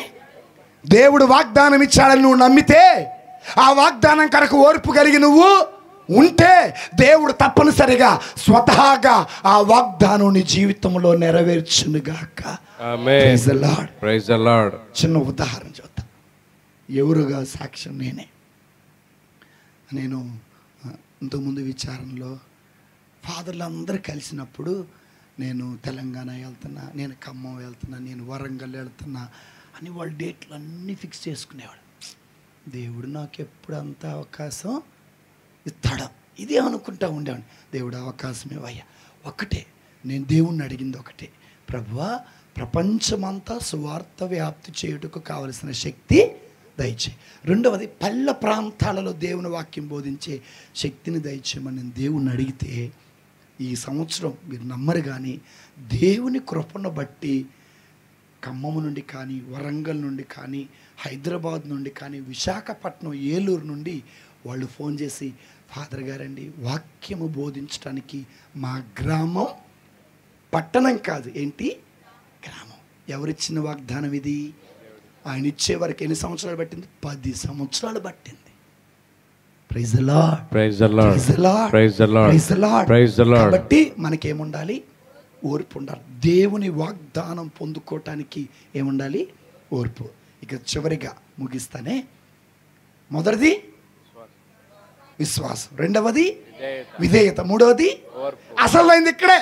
దేవుడు వాగ్దానం ఇచ్చాడని నువ్వు నమ్మితే, ఆ వాగ్దానం కనుక ఓర్పు కలిగి నువ్వు ఉంటే, దేవుడు తప్పనిసరిగా స్వతహాగా ఆ వాగ్దానం నీ జీవితంలో నెరవేర్చునుగాక. Praise the Lord. Praise the Lord. చిన్న ఉదాహరణ చూద్దాం. ఎవరుగా సాక్ష్యం నేనే. నేను ఇంతకుముందు విచారణలో ఫాదర్లు అందరూ కలిసినప్పుడు, నేను తెలంగాణ వెళ్తున్నా, నేను ఖమ్మం వెళ్తున్నా, నేను వరంగల్ వెళ్తున్నా అని వాళ్ళు డేట్లు అన్నీ ఫిక్స్ చేసుకునేవాడు. దేవుడు నాకు ఎప్పుడు అంత అవకాశం ఇస్తాడా ఇదే అనుకుంటా ఉండేవాడిని. దేవుడు అవకాశం ఇవ్వయ్యా. ఒకటే నేను దేవుణ్ణి అడిగింది ఒకటే, ప్రభువా ప్రపంచమంతా సువార్త వ్యాప్తి చేయుటకు కావలసిన శక్తి దయచేయి. రెండవది పల్లె ప్రాంతాలలో దేవుని వాక్యం బోధించే శక్తిని దయచేయమని నేను దేవుణ్ణి అడిగితే, ఈ సంవత్సరం మీరు నమ్మరు కానీ దేవుని కృపను బట్టి ఖమ్మం నుండి కానీ, వరంగల్ నుండి కానీ, హైదరాబాద్ నుండి కానీ, విశాఖపట్నం, ఏలూరు నుండి వాళ్ళు ఫోన్ చేసి, ఫాదర్ గారండి వాక్యము బోధించడానికి మా గ్రామం, పట్టణం కాదు ఏంటి గ్రామం. ఎవరిచ్చిన వాగ్దానం ఇది? ఆయన ఇచ్చే వరకు ఎన్ని సంవత్సరాలు పట్టింది? 10 సంవత్సరాలు పట్టింది. Praise the Lord. Praise the Lord. Praise the Lord. Praise the Lord. Praise the Lord. Praise the Lord. కాబట్టి మనకేముండాలి? ఓర్పు ఉండాలి. దేవుని వాగ్దానం పొందుకోవటానికి ఏముండాలి? ఓర్పు. ఇక చివరిగా ముగిస్తానే, మొదటిది విశ్వాసం, రెండవది విధేయత, మూడవది అసలు అయింది ఇక్కడే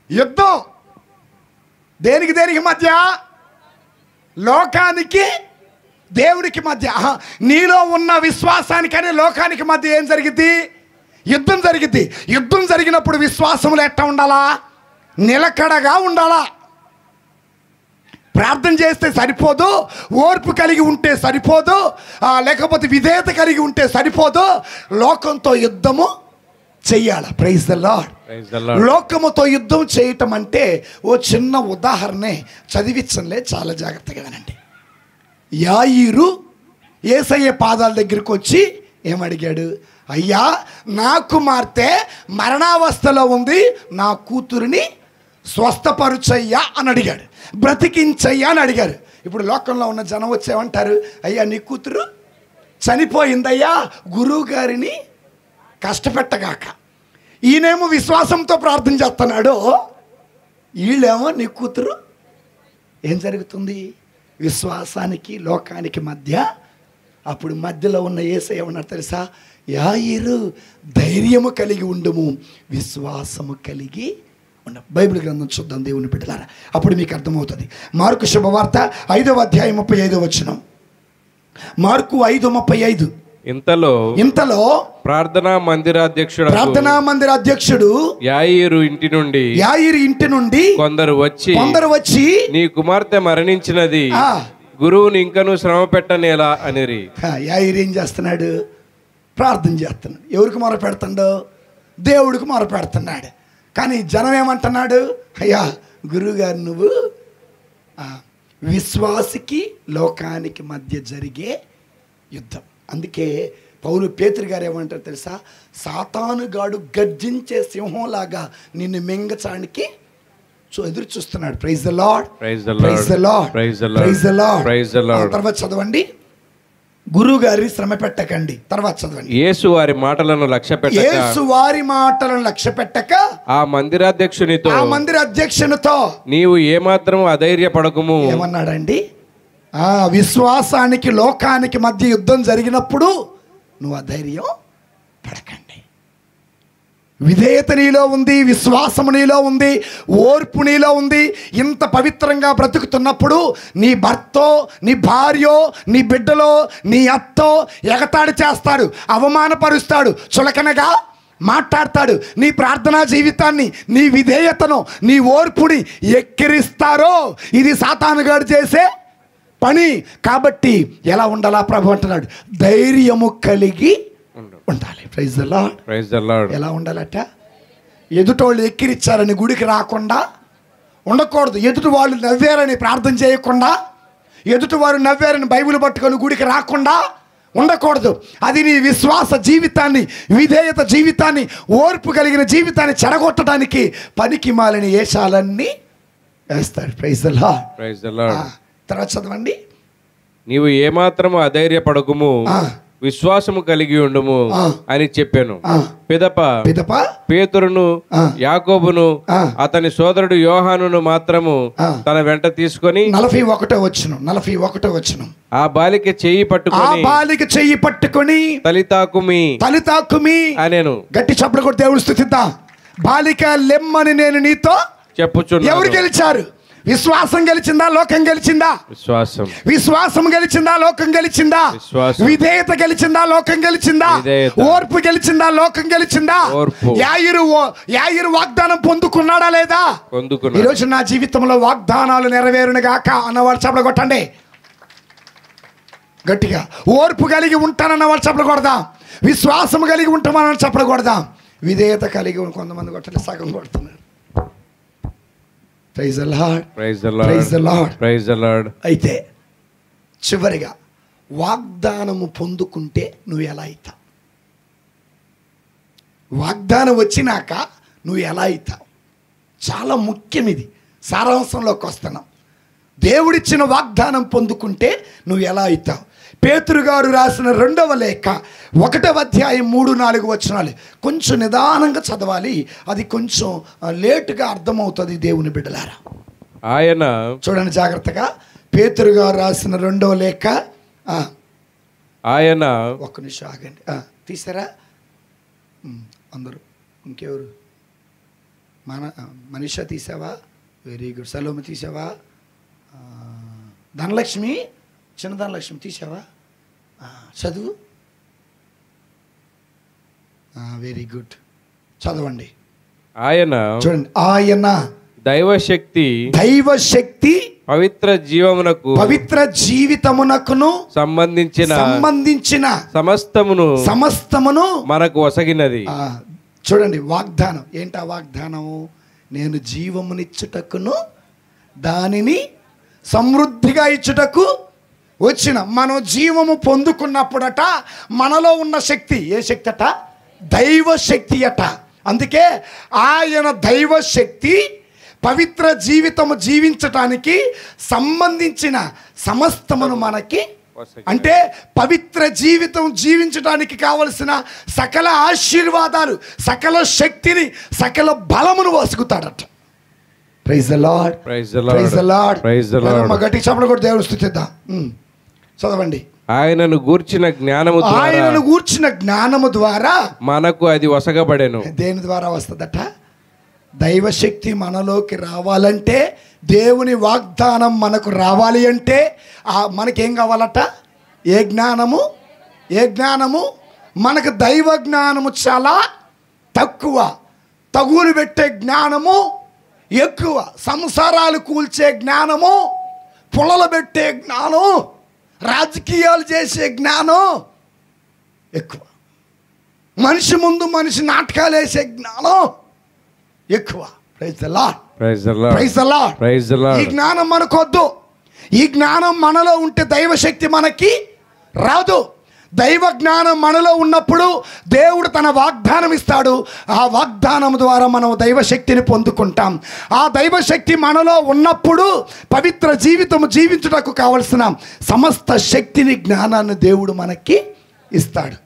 యుద్ధం. దేనికి మధ్య? లోకానికి దేవునికి మధ్య. నీలో ఉన్న విశ్వాసానికనే లోకానికి మధ్య ఏం జరిగింది? యుద్ధం జరిగింది. యుద్ధం జరిగినప్పుడు విశ్వాసములు ఎట్లా ఉండాలా? నిలకడగా ఉండాలా. ప్రార్థన చేస్తే సరిపోదు, ఓర్పు కలిగి ఉంటే సరిపోదు, లేకపోతే విధేయత కలిగి ఉంటే సరిపోదు, లోకంతో యుద్ధము చెయ్యాలి. Praise the lord. లోకముతో యుద్ధం చేయటం అంటే ఓ చిన్న ఉదాహరణే చదివించలే, చాలా జాగ్రత్తగా వినండి. యాయీరు యేసయ్య పాదాల దగ్గరికి వచ్చి ఏమడిగాడు? అయ్యా నా కుమార్తె మరణావస్థలో ఉంది, నా కూతురిని స్వస్థపరుచయ్యా అని అడిగాడు. బ్రతికించయ్యా అని అడిగారు. ఇప్పుడు లోకంలో ఉన్న జనం వచ్చేమంటారు? అయ్యా నీ కూతురు చనిపోయిందయ్యా, గురువు గారిని కష్టపెట్టగాక. ఈయనేమో విశ్వాసంతో ప్రార్థన చేస్తున్నాడు, వీళ్ళేమో నీ కూతురు. ఏం జరుగుతుంది? విశ్వాసానికి లోకానికి మధ్య. అప్పుడు మధ్యలో ఉన్న యేసయ్య ఏమన్నారు తెలుసా? యాయీరు ధైర్యము కలిగి ఉండుము, విశ్వాసము కలిగి ఉండ. బైబిల్ గ్రంథం చూద్దాం దేవుని బిడ్డలారా, అప్పుడు మీకు అర్థమవుతుంది. మార్కు శుభవార్త 5వ అధ్యాయం 35వ వచనం. మార్కు 5:35. ఇంతలో ప్రార్థనా మందిరాధ్యక్షుడు యాయీరు ఇంటి నుండి కొందరు వచ్చి నీ కుమార్తె మరణించినది, గురువుని ఇంకను శ్రమ పెట్టనేలా అనిరి. యాయీరు ఏం చేస్తున్నాడు? ప్రార్థన చేస్తున్నాడు. ఎవరికి మొర పెడుతుండో? దేవుడికి మొర పెడుతున్నాడు. కానీ జనం ఏమంటున్నాడు? అయ్యా గురువుగారు నువ్వు విశ్వాసికి లోకానికి మధ్య జరిగే యుద్ధం. అందుకే పేతురు గారు ఏమంటారు తెలుసా? సాతానుగాడు గర్జించే సింహంలాగా నిన్ను మింగచానికి ఎదురు చూస్తున్నాడు. Praise the Lord. Praise the Lord. Praise the Lord. Praise the Lord. తర్వాత చదవండి. గురువు గారి శ్రమ పెట్టకండి. తర్వాత చదవండి. యేసు వారి మాటలను లక్ష్య పెట్టక యేసు వారి మాటలను లక్ష్య పెట్టక ఆ మందిరాధ్యక్షునితో నీవు ఏమాత్రం అధైర్యపడకుము. ఏమన్నాడండి? విశ్వాసానికి లోకానికి మధ్య యుద్ధం జరిగినప్పుడు నువ్వు అధైర్యం పడకండి. విధేయత నీలో ఉంది, విశ్వాసము నీలో ఉంది, ఓర్పు నీలో ఉంది. ఇంత పవిత్రంగా బ్రతుకుతున్నప్పుడు నీ భర్తో, నీ భార్యో, నీ బిడ్డలో, నీ అత్తో ఎగతాళి చేస్తాడు, అవమానపరుస్తాడు, చులకనగా మాట్లాడతాడు. నీ ప్రార్థనా జీవితాన్ని, నీ విధేయతను, నీ ఓర్పుని ఎక్కిరిస్తారో ఇది సాతానుగాడు చేసే పని. కాబట్టి ఎలా ఉండాలా ప్రభు అంటున్నాడు, ధైర్యము కలిగి ఉండాలి. Praise the Lord. Praise the Lord. ఎలా ఉండాలట? ఎదుటోళ్ళు ఎక్కిరిచ్చారని గుడికి రాకుండా ఉండకూడదు. ఎదుటి వాళ్ళు నవ్వారని ప్రార్థన చేయకుండా, ఎదుటి వారు నవ్వారని బైబిల్ పట్టుకొని గుడికి రాకుండా ఉండకూడదు. అది నీ విశ్వాస జీవితాన్ని, విధేయత జీవితాన్ని, ఓర్పు కలిగిన జీవితాన్ని చెడగొట్టడానికి పనికి మాలిన ఏషాలన్నీ వేస్తాడు. Praise the Lord. Praise the Lord. తర్వాత చదవండి. నీవు ఏమాత్రము అధైర్యపడకుము, విశ్వాసము కలిగి ఉండుము అని చెప్పాను. పిదప పేతురును, యాకోబును, అతని సోదరుడు యోహానును మాత్రము తన వెంట తీసుకొని 41వ వచనం ఆ బాలిక చెయ్యి పట్టుకొని తలితాకుమి అనేను. గట్టి చప్పుడు కొట్టి దేవుడు స్తుతిద్దాం. బాలిక లెమ్మని నేను నీతో చెప్పుచున్నాను. ఎవరు గెలిచారు? విశ్వాసం గెలిచిందా? లోకం గెలిచిందా? విశ్వాసం గెలిచిందా? లోకం గెలిచిందా? విధేయత గెలిచిందా? లోకం గెలిచిందా? ఓర్పు గెలిచిందా? లోకం గెలిచిందా? యాయిరు వాగ్దానం పొందుకున్నాడా లేదా? ఈరోజు నా జీవితంలో వాగ్దానాలు నెరవేరును గాక అన్నవాడు చప్పలు కొట్టండి గట్టిగా. ఓర్పు కలిగి ఉంటానన్న వాళ్ళు చప్పలు కొడదాం. విశ్వాసం కలిగి ఉంటామని చప్పలు కొడదాం. విధేయత కలిగి కొంతమంది కొట్టండి, సగం కొడుతున్నారు. Praise the Lord. Praise the Lord. Praise the Lord. Praise the Lord. అయితే చివరిగా వాగ్దానము పొందుకుంటే నువ్వు ఎలా అవుతావు? వాగ్దానం వచ్చినాక నువ్వు ఎలా అవుతావు? చాలా ముఖ్యం ఇది. సారాంశంలోకి వస్తున్నాం. దేవుడిచ్చిన వాగ్దానం పొందుకుంటే నువ్వు ఎలా అవుతావు? పేతురు గారు రాసిన 2వ లేఖ 1వ అధ్యాయం 3-4 వచనాలు కొంచెం నిదానంగా చదవాలి. అది కొంచెం లేటుగా అర్థమవుతుంది దేవుని బిడ్డలారా. ఆయన చూడండి జాగ్రత్తగా. పేతురు గారు రాసిన 2వ లేఖ. ఆయన ఒక్క నిమిషం ఆగండి. తీసారా అందరూ? ఇంకెవరు? మనీషా తీసావా? Very good. సలోమి తీసావా? ధనలక్ష్మి, చిన్న ధనలక్ష్మి తీసావా? చదువు. Very good. చదవండి. ఆయన చూడండి. ఆయన దైవశక్తి పవిత్ర జీవితమునకును సంబంధించిన సమస్తమును మనకు ఒసగినది. చూడండి వాగ్దానం. ఏంటా వాగ్దానము? నేను జీవమునిచ్చుటకును దానిని సమృద్ధిగా ఇచ్చుటకు వచ్చిన. మనం జీవము పొందుకున్నప్పుడట మనలో ఉన్న శక్తి, ఏ శక్తి అట? దైవశక్తి అట. అందుకే ఆయన దైవశక్తి పవిత్ర జీవితము జీవించటానికి సంబంధించిన సమస్తమును మనకి, అంటే పవిత్ర జీవితం జీవించడానికి కావలసిన సకల ఆశీర్వాదాలు, సకల శక్తిని, సకల బలమును వసుకుతాడట. Praise the Lord. Praise the Lord. Praise the Lord. Praise the Lord. గట్టి చప్పట్లు కొట్టి దేవుని స్తుతిద్దాం. చదవండి. ఆయనను గూర్చిన జ్ఞానము ద్వారా మనకు అది వసగబడెను. దేని ద్వారా వస్తుందట? దైవశక్తి మనలోకి రావాలంటే, దేవుని వాగ్దానం మనకు రావాలి అంటే మనకేం కావాలట? ఏ జ్ఞానము? మనకు దైవ జ్ఞానము చాలా తక్కువ, తగులు పెట్టే జ్ఞానము ఎక్కువ, సంసారాలు కూల్చే జ్ఞానము, పొలలు పెట్టే జ్ఞానం, రాజకీయాలు చేసే జ్ఞానం ఎక్కువ, మనిషి ముందు మనిషి నాటకాలు వేసే జ్ఞానం ఎక్కువ. Praise the Lord. Praise the Lord. Praise the Lord. Praise the Lord. ఈ జ్ఞానం మనకొద్దు. ఈ జ్ఞానం మనలో ఉంటే దైవశక్తి మనకి రాదు. దైవ జ్ఞానం మనలో ఉన్నప్పుడు దేవుడు తన వాగ్దానం ఇస్తాడు. ఆ వాగ్దానం ద్వారా మనం దైవశక్తిని పొందుకుంటాం. ఆ దైవశక్తి మనలో ఉన్నప్పుడు పవిత్ర జీవితం జీవించుటకు కావలసిన సమస్త శక్తిని, జ్ఞానాన్ని దేవుడు మనకి ఇస్తాడు.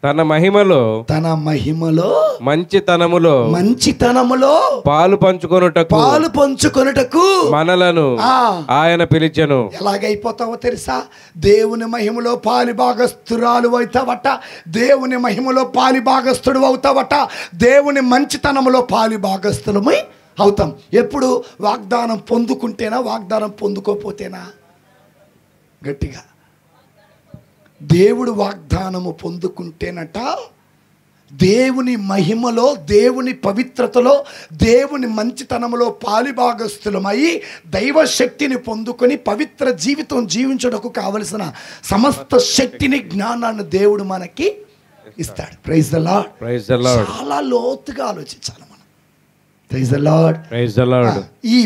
తన మహిమలో మంచితనములో పాలు పంచుకొనుటకు మనలను ఆయన పిలిచెను. ఎలాగైపోతావో తెలుసా? దేవుని మహిమలో పాలి భాగస్తురాలు అవుతావట, దేవుని మహిమలో పాలి భాగస్తుడు అవుతావట, దేవుని మంచితనములో పాలి భాగస్తులమై అవుతాం. ఎప్పుడు? వాగ్దానం పొందుకుంటేనా, వాగ్దానం పొందుకోపోతేనా? గట్టిగా దేవుడు వాగ్దానము పొందుకుంటేనట దేవుని మహిమలో, దేవుని పవిత్రతలో, దేవుని మంచితనములో పాలిభాగస్థులమై దైవశక్తిని పొందుకొని పవిత్ర జీవితం జీవించడానికి కావలసిన సమస్త శక్తిని, జ్ఞానాన్ని దేవుడు మనకి ఇస్తాడు. Praise the Lord. Praise the Lord. చాలా లోతుగా ఆలోచించాలి మనం. Praise the Lord. Praise the Lord. ఈ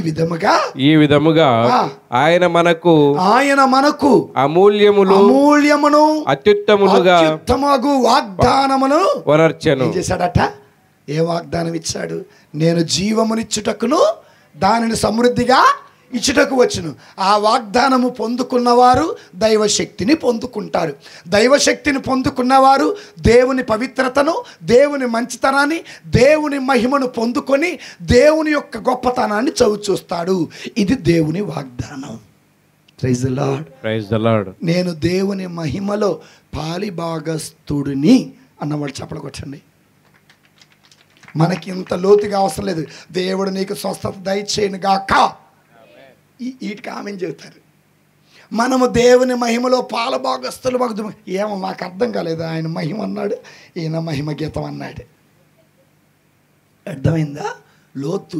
విధముగా ఆయన మనకు అమూల్యమును అత్యుత్తమగు వాగ్దానమును వనర్చెను. ఏం చేశాడట? ఏ వాగ్దానం ఇచ్చాడు? నేను జీవమునిచ్చుటకును దానిని సమృద్ధిగా ఇచ్చుటకు వచ్చును. ఆ వాగ్దానము పొందుకున్నవారు దైవశక్తిని పొందుకుంటారు. దైవశక్తిని పొందుకున్నవారు దేవుని పవిత్రతను, దేవుని మంచితనాన్ని, దేవుని మహిమను పొందుకొని దేవుని యొక్క గొప్పతనాన్ని చవిచూస్తాడు. ఇది దేవుని వాగ్దానం. Praise the Lord. Praise the Lord. నేను దేవుని మహిమలో పాలిభాగస్తుడిని అన్నవాడు చప్పట్లు కొట్టండి. మనకి ఇంత లోతుగా అవసరం లేదు. దేవుడు నీకు స్వస్థత దయచేయను గాక, వీటికి ఆమె చెబుతారు. మనము దేవుని మహిమలో పాలభాగస్తులు భక్తులు. ఏమో మాకు అర్థం కాలేదు. ఆయన మహిమ అన్నాడు, ఈయన మహిమ గీతం అన్నాడు. అర్థమైందా? లోతు.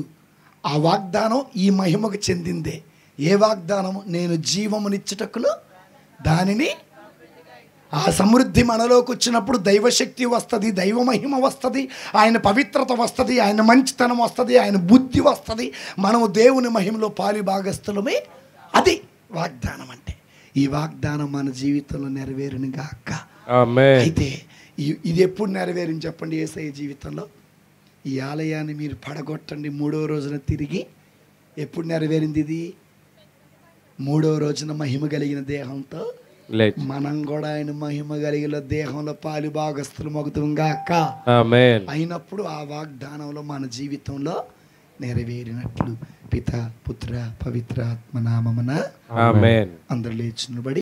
ఆ వాగ్దానం ఈ మహిమకు చెందిందే. ఏ వాగ్దానము? నేను జీవమునిచ్చుటకును దానిని. ఆ సమృద్ధి మనలోకి వచ్చినప్పుడు దైవశక్తి వస్తుంది, దైవ మహిమ వస్తుంది, ఆయన పవిత్రత వస్తుంది, ఆయన మంచితనం వస్తుంది, ఆయన బుద్ధి వస్తుంది. మనము దేవుని మహిమలో పాలిభాగస్థులమే. అది వాగ్దానం అంటే. ఈ వాగ్దానం మన జీవితంలో నెరవేరును గాక. అయితే ఇది ఎప్పుడు నెరవేరింది చెప్పండి? యేసయ్య జీవితంలో. ఈ ఆలయాన్ని మీరు పడగొట్టండి, 3వ రోజున తిరిగి. ఎప్పుడు నెరవేరింది ఇది? 3వ రోజున మహిమ కలిగిన దేహంతో మనం కూడా ఆయన మహిమ కలిగిన దేహంలో పాలిభాగస్తులు మగుతాం గాక. అయినప్పుడు ఆ వాగ్దానంలో మన జీవితంలో నెరవేరినట్లు పిత, పుత్ర, పవిత్ర ఆత్మ నామమున అందరూ లేచి నిలబడి